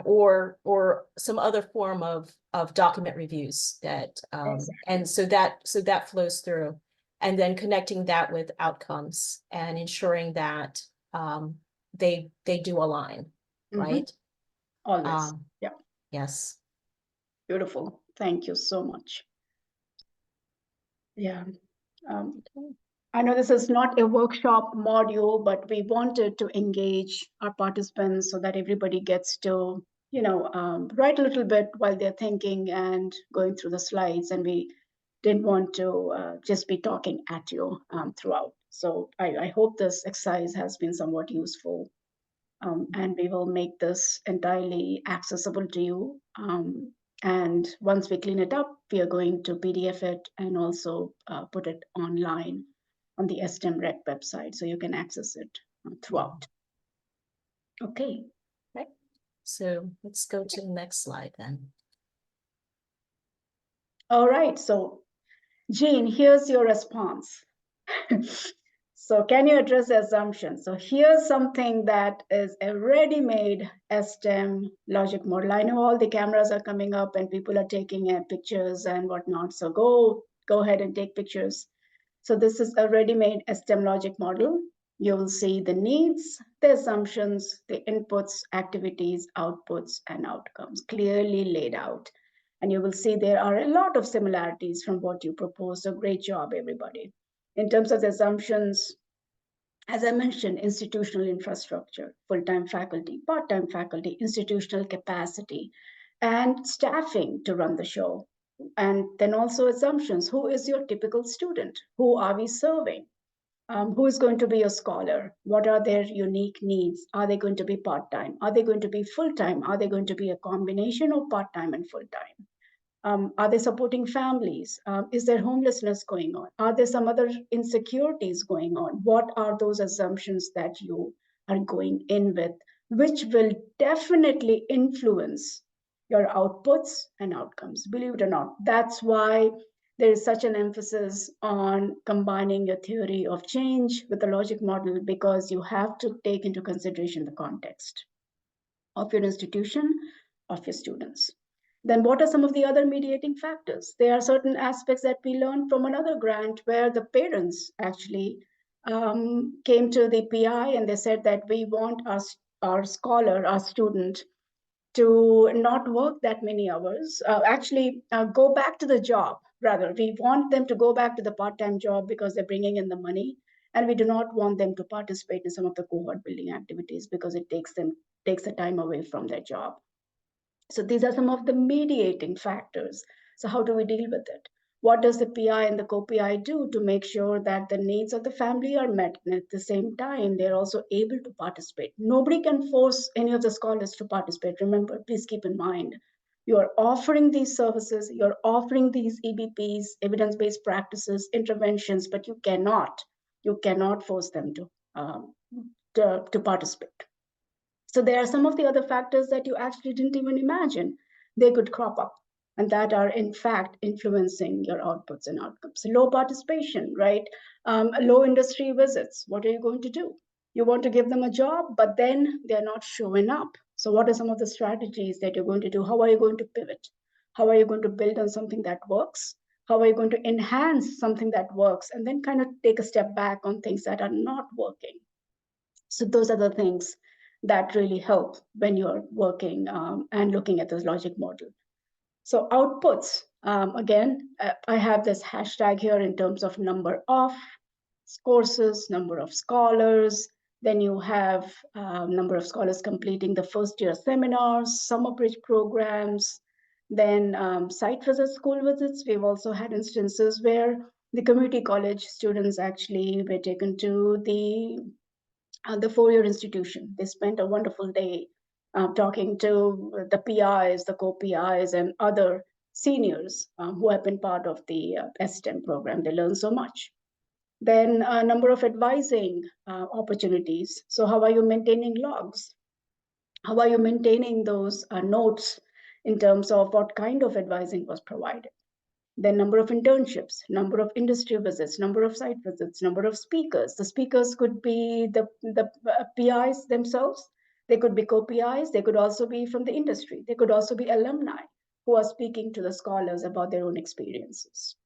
or some other form of document reviews that exactly. And so that flows through, and then connecting that with outcomes and ensuring that they do align, right? Always. Yes. Beautiful. Thank you so much. I know this is not a workshop module, but we wanted to engage our participants so that everybody gets to, write a little bit while they're thinking and going through the slides. And we didn't want to just be talking at you throughout. So I hope this exercise has been somewhat useful, and we will make this entirely accessible to you. And once we clean it up, we are going to PDF it and also put it online on the STEM Rec website, so you can access it throughout. Okay. Right. So let's go to the next slide then. All right. So, Jean, here's your response. So can you address the assumptions? So here's something that is a ready-made STEM logic model. I know all the cameras are coming up and people are taking pictures and whatnot. So go ahead and take pictures. So this is a ready-made STEM logic model. You will see the needs, the assumptions, the inputs, activities, outputs, and outcomes clearly laid out. And you will see there are a lot of similarities from what you proposed. So great job, everybody. In terms of the assumptions, as I mentioned, institutional infrastructure, full-time faculty, part-time faculty, institutional capacity, and staffing to run the show. And then also assumptions. Who is your typical student? Who are we serving? Who is going to be a scholar? What are their unique needs? Are they going to be part-time? Are they going to be full-time? Are they going to be a combination of part-time and full-time? Are they supporting families? Is there homelessness going on? Are there some other insecurities going on? What are those assumptions that you are going in with, which will definitely influence your outputs and outcomes? Believe it or not, that's why there is such an emphasis on combining your theory of change with the logic model, because you have to take into consideration the context of your institution, of your students. Then what are some of the other mediating factors? There are certain aspects that we learned from another grant where the parents actually came to the PI and they said that we want our scholar, our student, to not work that many hours, go back to the job. Rather, we want them to go back to the part-time job because they're bringing in the money, and we do not want them to participate in some of the cohort building activities because it takes the time away from their job. So these are some of the mediating factors. So how do we deal with it? What does the PI and the co-PI do to make sure that the needs of the family are met, and at the same time, they're also able to participate? Nobody can force any of the scholars to participate. Remember, please keep in mind, you are offering these services, you're offering these EBPs, evidence-based practices, interventions, but you cannot force them to participate. So there are some of the other factors that you actually didn't even imagine they could crop up, and that are in fact influencing your outputs and outcomes. Low participation, right? Low industry visits. What are you going to do? You want to give them a job, but then they're not showing up. So what are some of the strategies that you're going to do? How are you going to pivot? How are you going to build on something that works? How are you going to enhance something that works and then kind of take a step back on things that are not working? So those are the things that really help when you're working and looking at this logic model. So outputs, again, I have this hashtag here in terms of number of courses, number of scholars. Then you have number of scholars completing the first year seminars, summer bridge programs, then site visits, school visits. We've also had instances where the community college students actually were taken to the four-year institution. They spent a wonderful day talking to the PIs, the co-PIs, and other seniors who have been part of the STEM program. They learn so much. Then a number of advising opportunities. So how are you maintaining logs? How are you maintaining those notes in terms of what kind of advising was provided? Then number of internships, number of industry visits, number of site visits, number of speakers. The speakers could be the PIs themselves. They could be co-PIs. They could also be from the industry. They could also be alumni who are speaking to the scholars about their own experiences.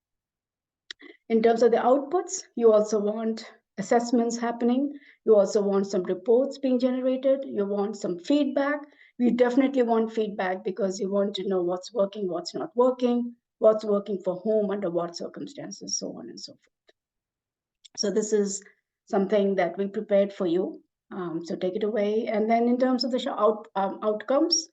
In terms of the outputs, you also want assessments happening. You also want some reports being generated. You want some feedback. We definitely want feedback because you want to know what's working, what's not working, what's working for whom, under what circumstances, so on and so forth. So this is something that we prepared for you. So take it away. And then in terms of the outcomes,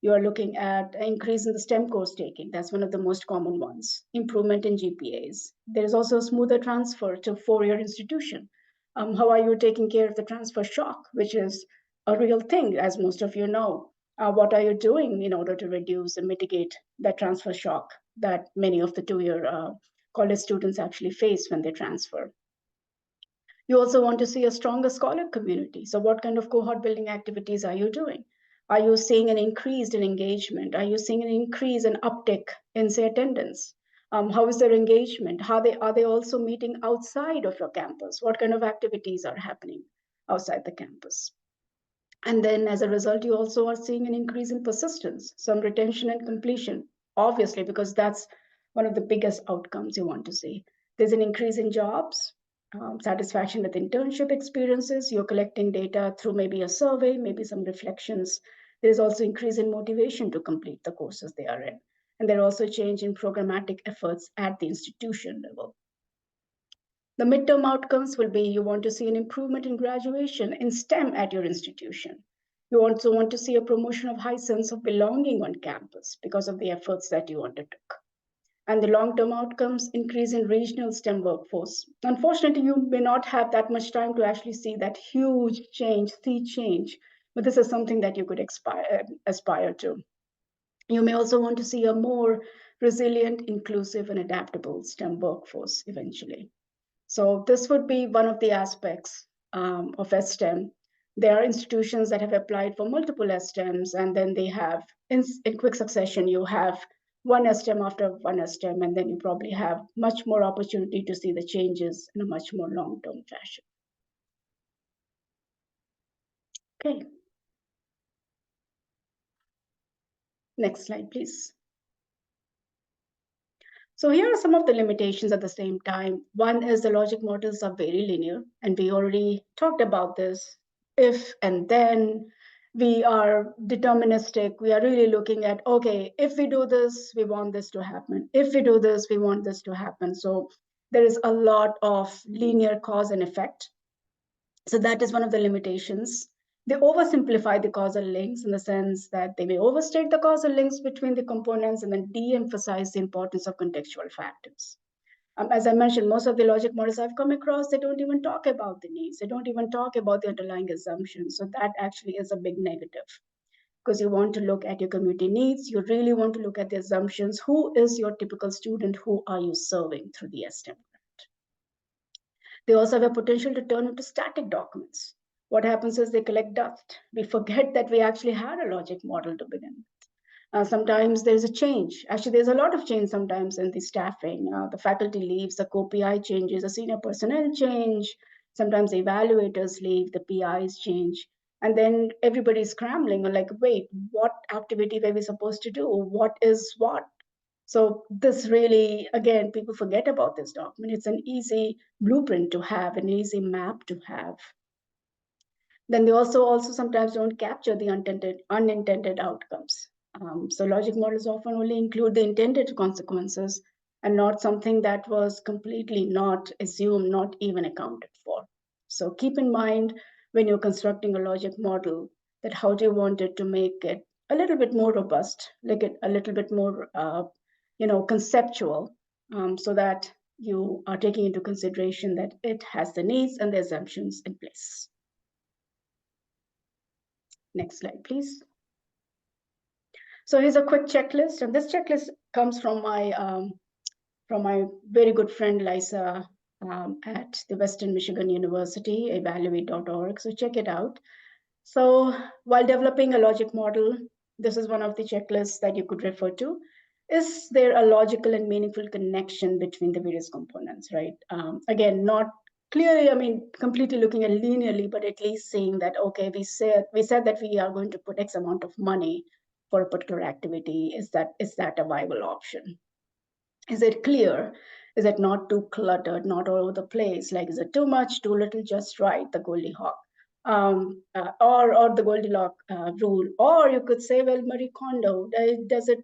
You are looking at an increase in the STEM course taking. That's one of the most common ones. Improvement in GPAs. There is also a smoother transfer to four-year institution. How are you taking care of the transfer shock, which is a real thing, as most of you know? What are you doing in order to reduce and mitigate that transfer shock that many of the two-year college students actually face when they transfer? You also want to see a stronger scholar community. So what kind of cohort building activities are you doing? Are you seeing an increase in engagement? Are you seeing an increase in uptick in, say, attendance? How is their engagement? Are they also meeting outside of your campus? What kind of activities are happening outside the campus? And then as a result, you also are seeing an increase in persistence, some retention and completion, obviously, because that's one of the biggest outcomes you want to see. There's an increase in jobs, satisfaction with internship experiences. You're collecting data through maybe a survey, maybe some reflections. There's also increase in motivation to complete the courses they are in. And there are also change in programmatic efforts at the institution level. The midterm outcomes will be you want to see an improvement in graduation in STEM at your institution. You also want to see a promotion of high sense of belonging on campus because of the efforts that you undertook. And the long-term outcomes, increase in regional STEM workforce. Unfortunately, you may not have that much time to actually see that huge change, sea change, but this is something that you could aspire to. You may also want to see a more resilient, inclusive, and adaptable STEM workforce eventually. So this would be one of the aspects of STEM. There are institutions that have applied for multiple STEMs, and then they have, in quick succession, you have one STEM after one STEM, and then you probably have much more opportunity to see the changes in a much more long-term fashion. Okay. Next slide, please. So here are some of the limitations at the same time. One is the logic models are very linear, and we already talked about this. If and then, we are deterministic. We are really looking at, okay, if we do this, we want this to happen. If we do this, we want this to happen. So there is a lot of linear cause and effect. So that is one of the limitations. They oversimplify the causal links in the sense that they may overstate the causal links between the components and then de-emphasize the importance of contextual factors. As I mentioned, most of the logic models I've come across, they don't even talk about the needs. They don't even talk about the underlying assumptions. So that actually is a big negative because you want to look at your community needs. You really want to look at the assumptions. Who is your typical student? Who are you serving through the STEM? They also have a potential to turn into static documents. What happens is they collect dust. We forget that we actually had a logic model to begin with. Sometimes there's a change. Actually, there's a lot of change sometimes in the staffing. The faculty leaves, the Co-PI changes, the senior personnel change. Sometimes the evaluators leave, the PIs change. And then everybody's scrambling and like, wait, what activity were we supposed to do? What is what? So this really, again, people forget about this document. It's an easy blueprint to have, an easy map to have. Then they also sometimes don't capture the unintended outcomes. So logic models often only include the intended consequences and not something that was completely not assumed, not even accounted for. So keep in mind when you're constructing a logic model that how do you want it to make it a little bit more robust, like it a little bit more conceptual, so that you are taking into consideration that it has the needs and the assumptions in place. Next slide, please. So here's a quick checklist, and this checklist comes from my very good friend Lisa at the Western Michigan University, evaluate.org. So check it out. So while developing a logic model, this is one of the checklists that you could refer to. Is there a logical and meaningful connection between the various components, right? Again, not clearly, I mean, completely looking at linearly, but at least saying that, okay, we said that we are going to put X amount of money for a particular activity. Is that a viable option? Is it clear? Is it not too cluttered, not all over the place? Like, is it too much, too little, just right, the Goldilocks? Or the Goldilocks rule, or you could say, well, Marie Kondo, does it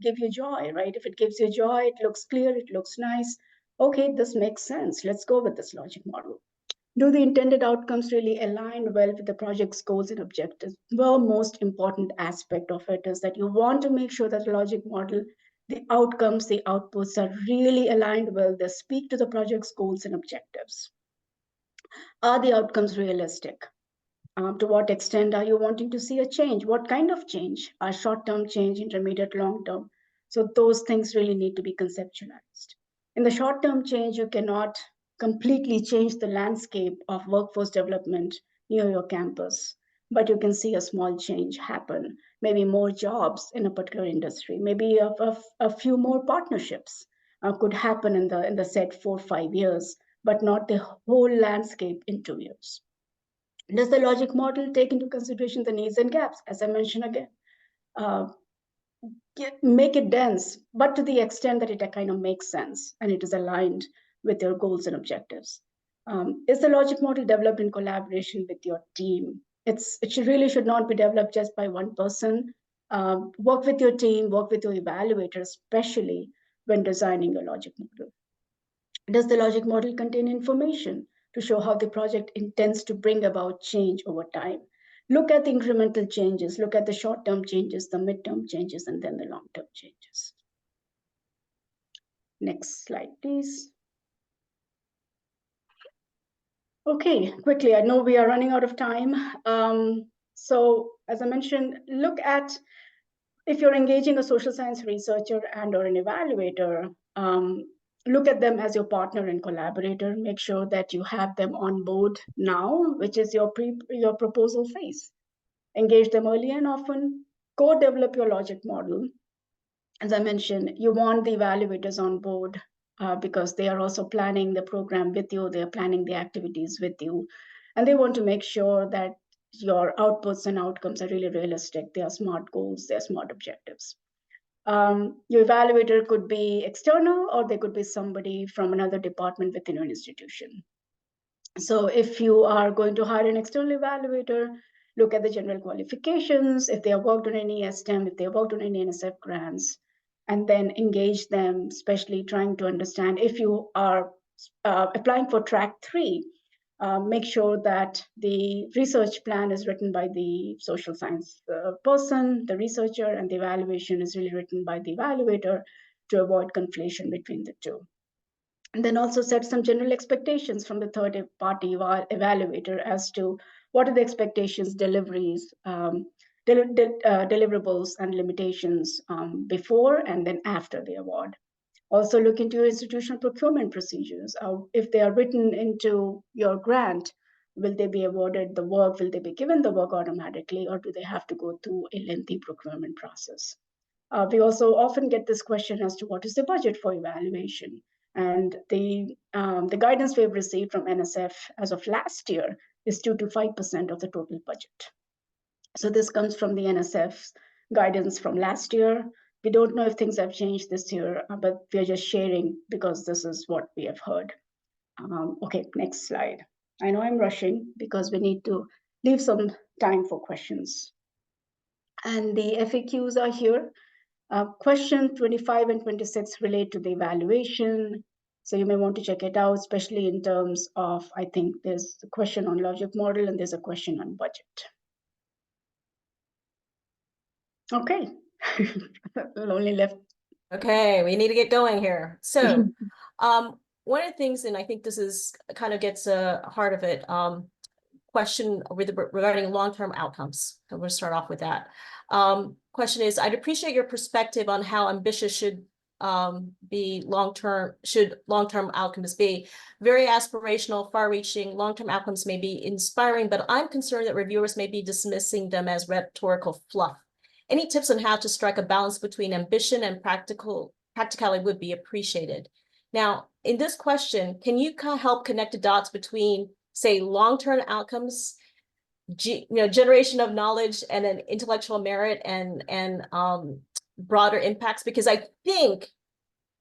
give you joy, right? If it gives you joy, it looks clear, it looks nice. Okay, this makes sense. Let's go with this logic model. Do the intended outcomes really align well with the project's goals and objectives? The most important aspect of it is that you want to make sure that the logic model, the outcomes, the outputs are really aligned well. They speak to the project's goals and objectives. Are the outcomes realistic? To what extent are you wanting to see a change? What kind of change? A short-term change, intermediate, long-term? So those things really need to be conceptualized. In the short-term change, you cannot completely change the landscape of workforce development near your campus, but you can see a small change happen. Maybe more jobs in a particular industry, maybe a few more partnerships could happen in the said 4 or 5 years, but not the whole landscape in 2 years. Does the logic model take into consideration the needs and gaps? As I mentioned again, make it dense, but to the extent that it kind of makes sense and it is aligned with your goals and objectives. Is the logic model developed in collaboration with your team? It really should not be developed just by one person. Work with your team, work with your evaluator, especially when designing your logic model. Does the logic model contain information to show how the project intends to bring about change over time? Look at the incremental changes, look at the short-term changes, the mid-term changes, and then the long-term changes. Next slide, please. Okay, quickly, I know we are running out of time. So as I mentioned, look at, if you're engaging a social science researcher and or an evaluator, look at them as your partner and collaborator. Make sure that you have them on board now, which is your proposal phase. Engage them early and often. Co-develop your logic model. As I mentioned, you want the evaluators on board because they are also planning the program with you. They are planning the activities with you. And they want to make sure that your outputs and outcomes are really realistic. They are smart goals. They are smart objectives. Your evaluator could be external, or they could be somebody from another department within your institution. So if you are going to hire an external evaluator, look at the general qualifications, if they have worked on any STEM, if they have worked on any NSF grants, and then engage them, especially trying to understand if you are applying for track 3, make sure that the research plan is written by the social science person, the researcher, and the evaluation is really written by the evaluator to avoid conflation between the two. And then also set some general expectations from the third party evaluator as to what are the expectations, deliveries, deliverables, and limitations before and then after the award. Also look into your institutional procurement procedures. If they are written into your grant, will they be awarded the work? Will they be given the work automatically, or do they have to go through a lengthy procurement process? We also often get this question as to what is the budget for evaluation? And the guidance we've received from NSF as of last year is 2 to 5% of the total budget. So this comes from the NSF's guidance from last year. We don't know if things have changed this year, but we are just sharing because this is what we have heard. Okay, next slide. I know I'm rushing because we need to leave some time for questions. And the FAQs are here. Question 25 and 26 relate to the evaluation. So you may want to check it out, especially in terms of, I think there's a question on logic model and there's a question on budget. Okay, only left. Okay, we need to get going here. So one of the things, and I think this is kind of gets a heart of it, question regarding long-term outcomes. So we'll start off with that. Question is, I'd appreciate your perspective on how ambitious should long-term outcomes be. Very aspirational, far-reaching, long-term outcomes may be inspiring, but I'm concerned that reviewers may be dismissing them as rhetorical fluff. Any tips on how to strike a balance between ambition and practicality would be appreciated. Now, in this question, can you kind of help connect the dots between, say, long-term outcomes, generation of knowledge, and then intellectual merit and broader impacts? Because I think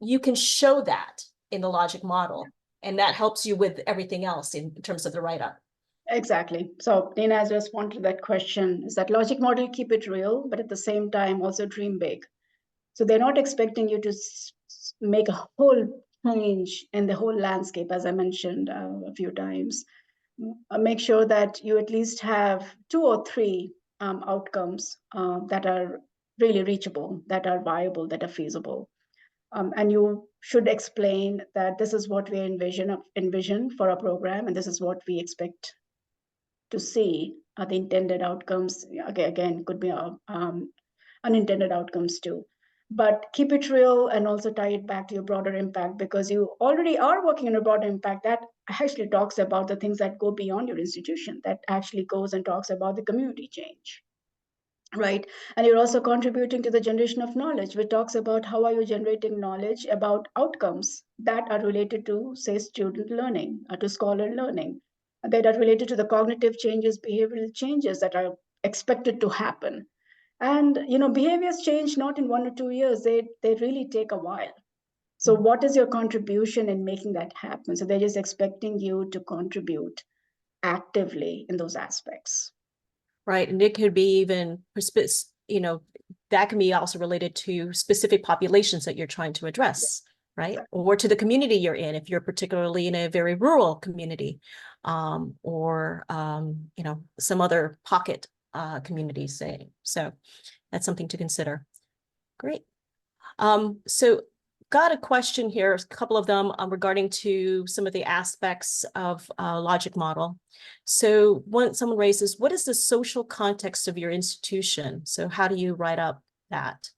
you can show that in the logic model, and that helps you with everything else in terms of the write-up. Exactly. So Nina's response to that question is that logic model, keep it real, but at the same time also dream big. So they're not expecting you to make a whole change in the whole landscape, as I mentioned a few times. make sure that you at least have 2 or 3 outcomes that are really reachable, that are viable, that are feasible. And you should explain that this is what we envision for our program, and this is what we expect to see are the intended outcomes. Again, could be unintended outcomes too. But keep it real and also tie it back to your broader impact, because you already are working on a broader impact that actually talks about the things that go beyond your institution, that actually goes and talks about the community change. Right. And you're also contributing to the generation of knowledge, which talks about how are you generating knowledge about outcomes that are related to, say, student learning, to scholar learning, that are related to the cognitive changes, behavioral changes that are expected to happen. And behaviors change not in 1 or 2 years, they really take a while. So what is your contribution in making that happen? So they're just expecting you to contribute actively in those aspects. Right. And it could be even, that can be also related to specific populations that you're trying to address, right? Exactly. Or to the community you're in, if you're particularly in a very rural community, or some other pocket community, say. So that's something to consider. Great. So got a question here, a couple of them regarding to some of the aspects of logic model. So someone raises, what is the social context of your institution? So how do you write up that?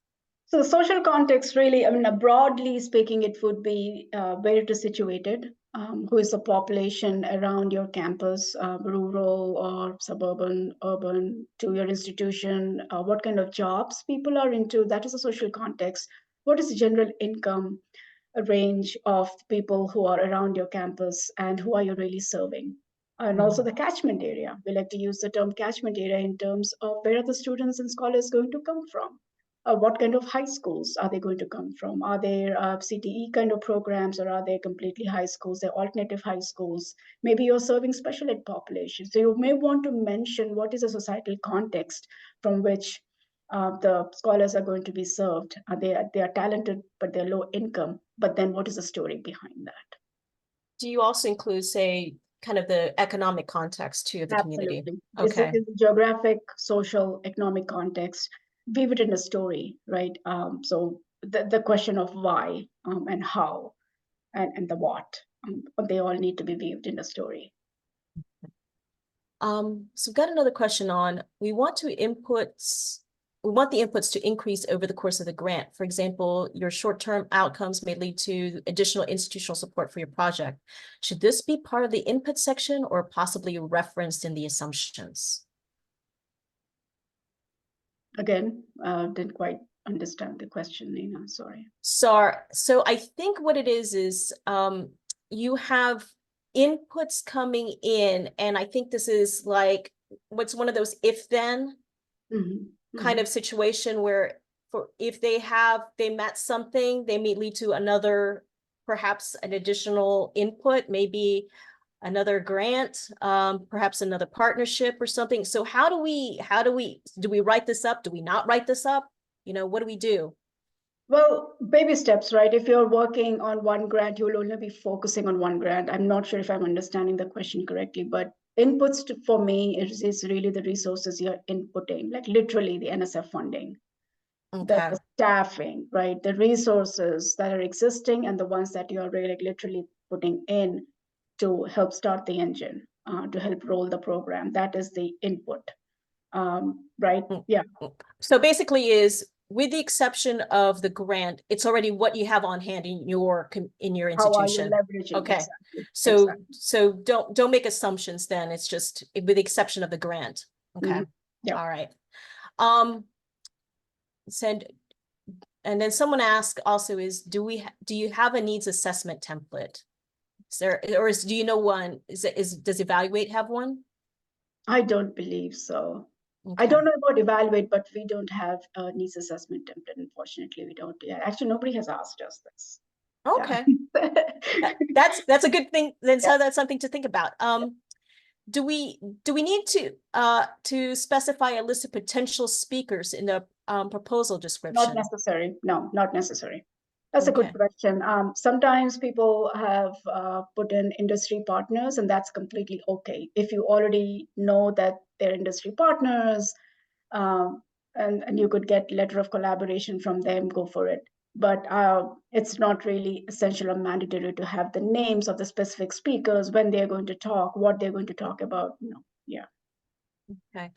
So social context really, broadly speaking, it would be where it is situated, who is the population around your campus, rural or suburban, urban, to your institution, what kind of jobs people are into, that is a social context. What is the general income range of people who are around your campus, and who are you really serving? And also the catchment area. We like to use the term catchment area in terms of where are the students and scholars going to come from? What kind of high schools are they going to come from? Are there CTE kind of programs, or are they completely high schools? They're alternative high schools. Maybe you're serving special ed populations. So you may want to mention what is a societal context from which the scholars are going to be served. They are talented, but they're low income. But then what is the story behind that? Do you also include, say, kind of the economic context to the Absolutely. community? This Okay. is geographic, social, economic context. Weave it in a story, right? So the question of why and how and the what, they all need to be weaved in a story. So we've got another question on, we want the inputs to increase over the course of the grant. For example, your short-term outcomes may lead to additional institutional support for your project. Should this be part of the input section or possibly referenced in the assumptions? Again, didn't quite understand the question, Nina, sorry. So I think what it is you have inputs coming in, and I think this is like, what's one of those if-then kind of situation where if they met something, they may lead to another, perhaps an additional input, maybe another grant, perhaps another partnership or something. So do we write this up? Do we not write this up? What do we do? Well, baby steps, right? If you're working on one grant, you'll only be focusing on one grant. I'm not sure if I'm understanding the question correctly, but inputs for me is really the resources you're inputting, like literally the NSF funding, the staffing, right? The resources that are existing and the ones that you're really literally putting in to help start the engine, to help roll the program. That is the input, right? Yeah. So basically with the exception of the grant, it's already what you have on hand in your institution. How are you leveraging? Okay. Exactly. So don't make assumptions then. It's just with the exception of the grant. Okay. Yeah. All right. And then someone asked also do you have a needs assessment template? Do you know one? Does Evaluate have one? I don't believe so. Okay. I don't know about Evaluate, but we don't have a needs assessment template. Unfortunately, we don't. Yeah, actually, nobody has asked us this. Okay. Yeah. That's a good thing. Then so that's something to think about. Do we need to specify a list of potential speakers in the proposal description? Not necessary. No, not necessary. That's a good Okay. question. Sometimes people have put in industry partners, and that's completely okay. If you already know that they're industry partners, and you could get letter of collaboration from them, go for it. But it's not really essential or mandatory to have the names of the specific speakers, when they're going to talk, what they're going to talk about. No, yeah. Okay.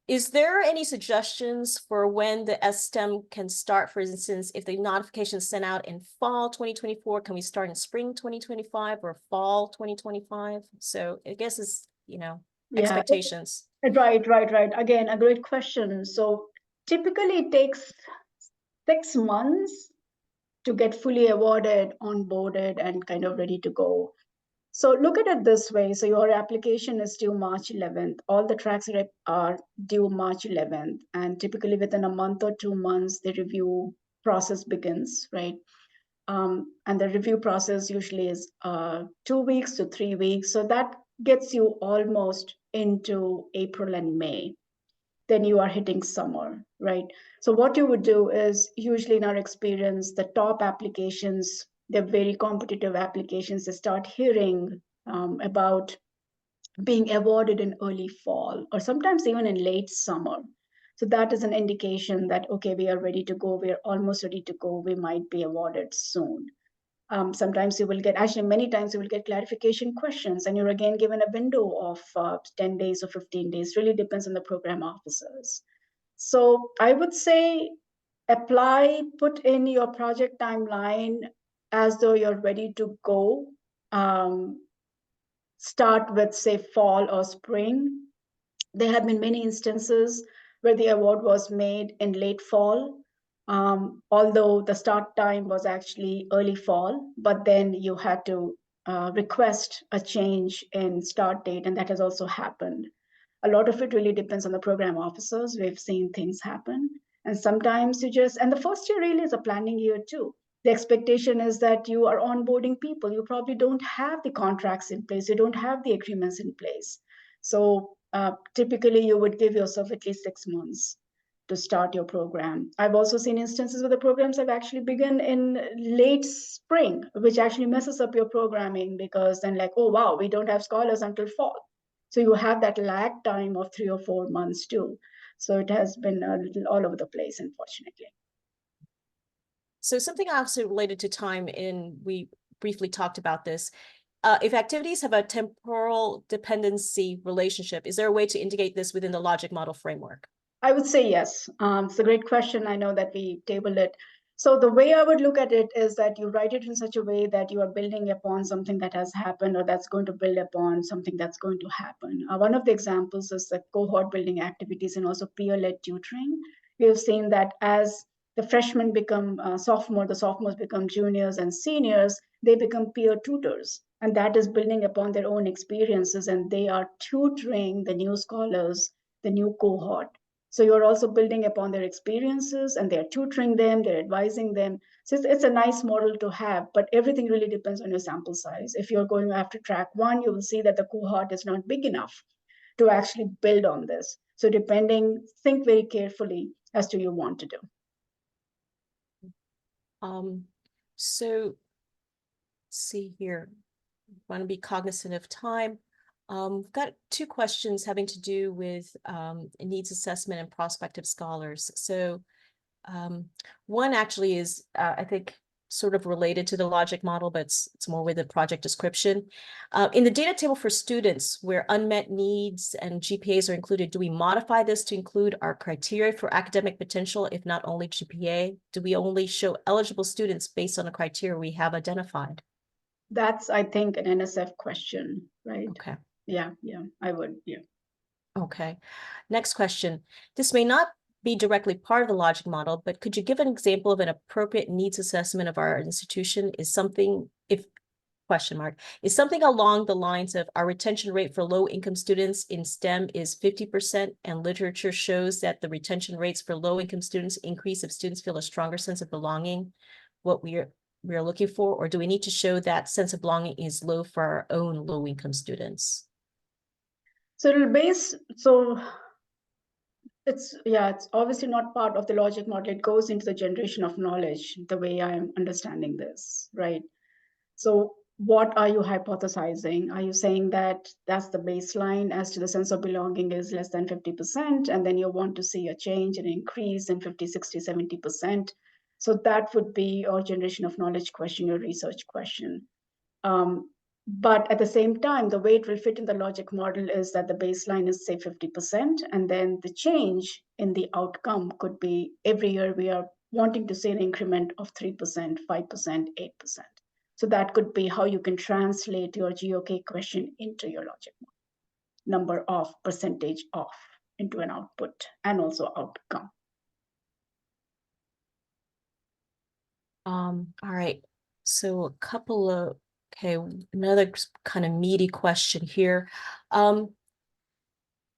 Is there any suggestions for when the STEM can start? For instance, if the notification is sent out in fall 2024, can we start in spring 2025 or fall 2025? So I guess it's, Yeah. expectations. Right. Again, a great question. So typically it takes 6 months to get fully awarded, onboarded, and kind of ready to go. So look at it this way. So your application is due March 11th. All the tracks are due March 11th. And typically within a month or 2 months, the review process begins, right? And the review process usually is 2 weeks to 3 weeks. So that gets you almost into April and May. Then you are hitting summer, right? So what you would do is, usually in our experience, the top applications, they're very competitive applications, they start hearing about being awarded in early fall, or sometimes even in late summer. So that is an indication that, okay, we are ready to go, we're almost ready to go, we might be awarded soon. Sometimes you will get, actually many times you will get clarification questions, and you're again given a window of 10 days or 15 days, really depends on the program officers. So I would say apply, put in your project timeline as though you're ready to go. Start with, say, fall or spring. There have been many instances where the award was made in late fall, although the start time was actually early fall, but then you had to request a change in start date, and that has also happened. A lot of it really depends on the program officers. We've seen things happen. And sometimes and the first year really is a planning year too. The expectation is that you are onboarding people. You probably don't have the contracts in place. You don't have the agreements in place. So typically you would give yourself at least 6 months to start your program. I've also seen instances where the programs have actually begun in late spring, which actually messes up your programming, because then like, oh, wow, we don't have scholars until fall. So you have that lag time of 3 or 4 months too. So it has been a little all over the place, unfortunately. So something also related to time, and we briefly talked about this. If activities have a temporal dependency relationship, is there a way to indicate this within the logic model framework? I would say yes. It's a great question. I know that we tabled it. So the way I would look at it is that you write it in such a way that you are building upon something that has happened, or that's going to build upon something that's going to happen. One of the examples is the cohort building activities and also peer-led tutoring. We have seen that as the freshmen become the sophomores become juniors and seniors, they become peer tutors. And that is building upon their own experiences, and they are tutoring the new scholars, the new cohort. So you're also building upon their experiences, and they're tutoring them, they're advising them. So it's a nice model to have, but everything really depends on your sample size. If you're going after track 1, you will see that the cohort is not big enough to actually build on this. So think very carefully as to what you want to do. So let's see here. I want to be cognizant of time. We've got 2 questions having to do with needs assessment and prospective scholars. So one actually is, I think, sort of related to the logic model, but it's more with the project description. In the data table for students where unmet needs and GPAs are included, do we modify this to include our criteria for academic potential, if not only GPA? Do we only show eligible students based on the criteria we have identified? That's, I think, an NSF question, right? Okay. Yeah, I would, yeah. Okay. Next question. This may not be directly part of the logic model, but could you give an example of an appropriate needs assessment of our institution? Is something along the lines of our retention rate for low-income students in STEM is 50%, and literature shows that the retention rates for low-income students increase if students feel a stronger sense of belonging, what we are looking for? Or do we need to show that sense of belonging is low for our own low-income students? So It's obviously not part of the logic model. It goes into the generation of knowledge, the way I'm understanding this, right? So what are you hypothesizing? Are you saying that that's the baseline as to the sense of belonging is less than 50%, and then you want to see a change, an increase in 50, 60, 70%? So that would be your generation of knowledge question, your research question. But at the same time, the way it will fit in the logic model is that the baseline is, say, 50%, and then the change in the outcome could be every year we are wanting to see an increment of 3%, 5%, 8%. So that could be how you can translate your GOK question into your logic model, number of, percentage of, into an output and also outcome. All right. So a couple of, okay, another kind of meaty question here.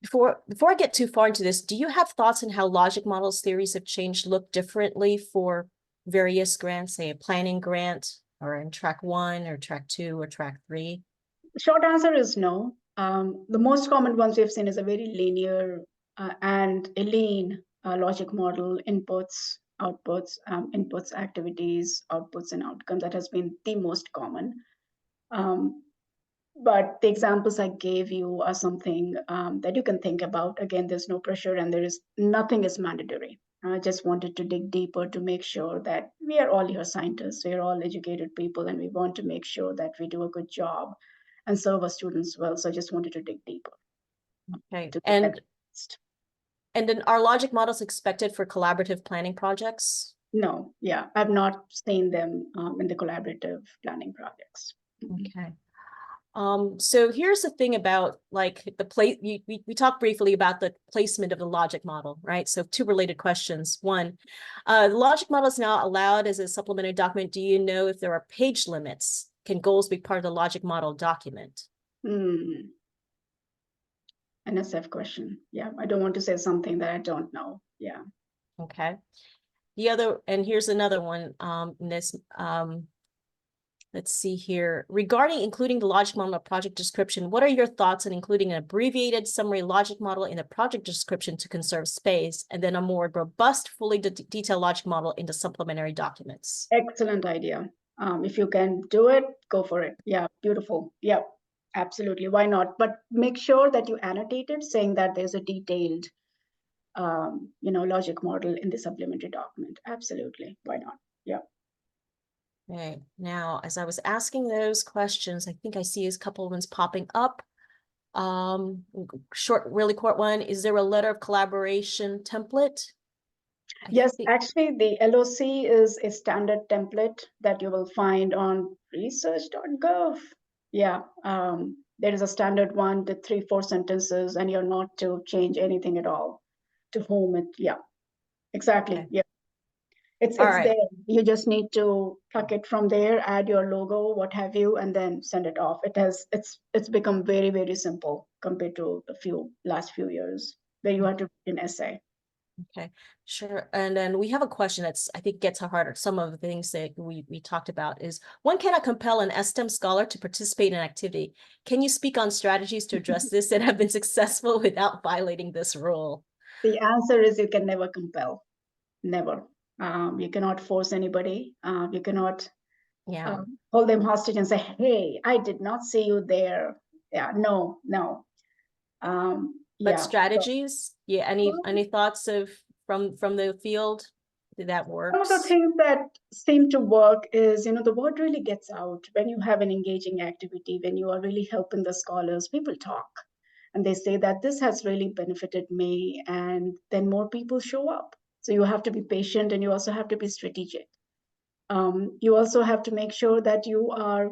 Before I get too far into this, do you have thoughts on how logic models theories have changed, look differently for various grants, say a planning grant or in track 1 or track 2 or track 3? Short answer is no. The most common ones we've seen is a very linear and a lean logic model, inputs, outputs, inputs, activities, outputs, and outcomes. That has been the most common. But the examples I gave you are something that you can think about. Again, there's no pressure and nothing is mandatory. I just wanted to dig deeper to make sure that we are all here scientists, we are all educated people, and we want to make sure that we do a good job and serve our students well. So I just wanted to dig deeper. Okay, and then are logic models expected for collaborative planning projects? No, yeah, I've not seen them in the collaborative planning projects. Okay. So here's the thing about like the place, we talked briefly about the placement of the logic model, right? So 2 related questions. One, the logic model is now allowed as a supplementary document. Do you know if there are page limits? Can goals be part of the logic model document? NSF question. Yeah, I don't want to say something that I don't know. Yeah. Okay. The other, and here's another one, let's see here. Regarding including the logic model in a project description, what are your thoughts on including an abbreviated summary logic model in a project description to conserve space, and then a more robust, fully detailed logic model into supplementary documents? Excellent idea. If you can do it, go for it. Yeah, beautiful. Yeah, absolutely. Why not? But make sure that you annotate it, saying that there's a detailed, logic model in the supplementary document. Absolutely. Why not? Yeah. Okay, now, as I was asking those questions, I think I see a couple of ones popping up. Really short one. Is there a letter of collaboration template? Yes, actually, the LOC is a standard template that you will find on research.gov. Yeah, there is a standard one, the 3-4 sentences, and you're not to change anything at all. To whom it, yeah, exactly. Okay. Yeah. It's right there. You just need to pluck it from there, add your logo, what have you, and then send it off. It's become very, very simple compared to the last few years where you had to write an essay. Okay, sure. And then we have a question that's, I think, gets harder. Some of the things that we talked about is, one cannot compel an STEM scholar to participate in an activity. Can you speak on strategies to address this that have been successful without violating this rule? The answer is you can never compel. Never. You cannot force anybody. You cannot hold them hostage and say, hey, I did not see you there. Yeah, no. But strategies? Yeah, any thoughts from the field that works? One of the things that seem to work is, the word really gets out when you have an engaging activity, when you are really helping the scholars, people talk. And they say that this has really benefited me, and then more people show up. So you have to be patient, and you also have to be strategic. You also have to make sure that you are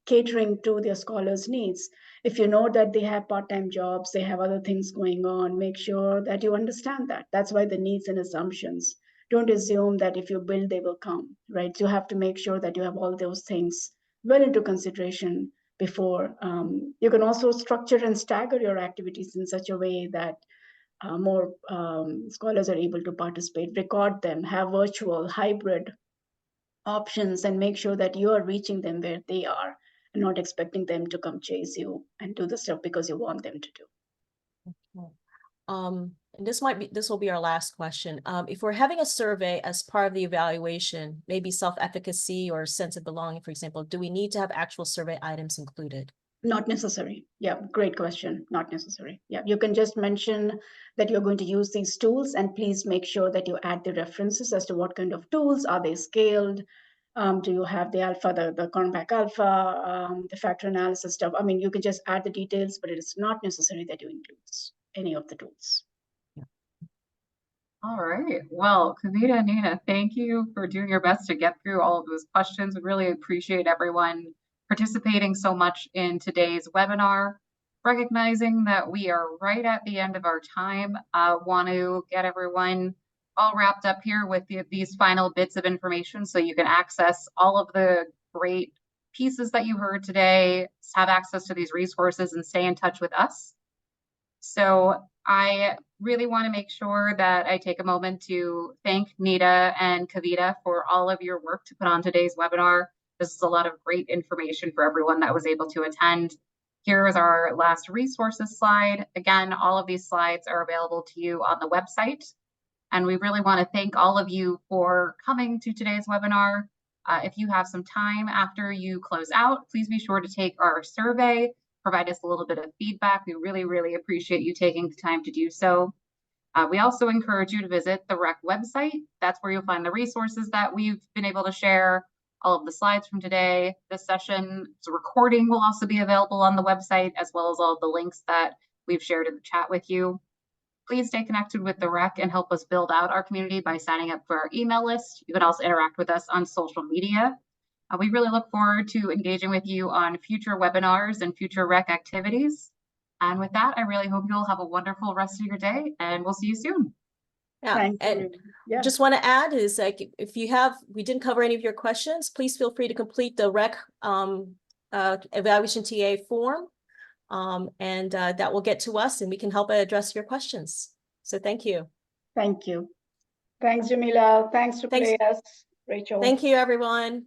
catering to their scholars' needs. If you know that they have part-time jobs, they have other things going on, make sure that you understand that. That's why the needs and assumptions. Don't assume that if you build, they will come, right? You have to make sure that you have all those things well into consideration before. You can also structure and stagger your activities in such a way that more scholars are able to participate, record them, have virtual, hybrid options, and make sure that you are reaching them where they are and not expecting them to come chase you and do the stuff because you want them to do. and this will be our last question. If we're having a survey as part of the evaluation, maybe self-efficacy or sense of belonging, for example, do we need to have actual survey items included? Not necessary. Yeah, great question. Not necessary. Yeah, you can just mention that you're going to use these tools, and please make sure that you add the references as to what kind of tools are they scaled. Do you have the alpha, the Cronbach alpha, the factor analysis stuff? I mean, you can just add the details, but it is not necessary that you include any of the tools. All right. Well, Kavita and Nina, thank you for doing your best to get through all of those questions. We really appreciate everyone participating so much in today's webinar. Recognizing that we are right at the end of our time, I want to get everyone all wrapped up here with these final bits of information so you can access all of the great pieces that you heard today, have access to these resources, and stay in touch with us. So I really want to make sure that I take a moment to thank Nita and Kavita for all of your work to put on today's webinar. This is a lot of great information for everyone that was able to attend. Here is our last resources slide. Again, all of these slides are available to you on the website. And we really want to thank all of you for coming to today's webinar. If you have some time after you close out, please be sure to take our survey, provide us a little bit of feedback. We really, really appreciate you taking the time to do so. We also encourage you to visit the REC website. That's where you'll find the resources that we've been able to share, all of the slides from today. This session's recording will also be available on the website, as well as all of the links that we've shared in the chat with you. Please stay connected with the REC and help us build out our community by signing up for our email list. You can also interact with us on social media. We really look forward to engaging with you on future webinars and future REC activities. And with that, I really hope you'll have a wonderful rest of your day, and we'll see you soon. Yeah, Thank and you. Yeah. just want to add is like, if we didn't cover any of your questions, please feel free to complete the REC evaluation TA form. And that will get to us and we can help address your questions. So thank you. Thank you. Thanks, Jamila. Thanks to Thanks. Players, Rachel. Thank you, everyone.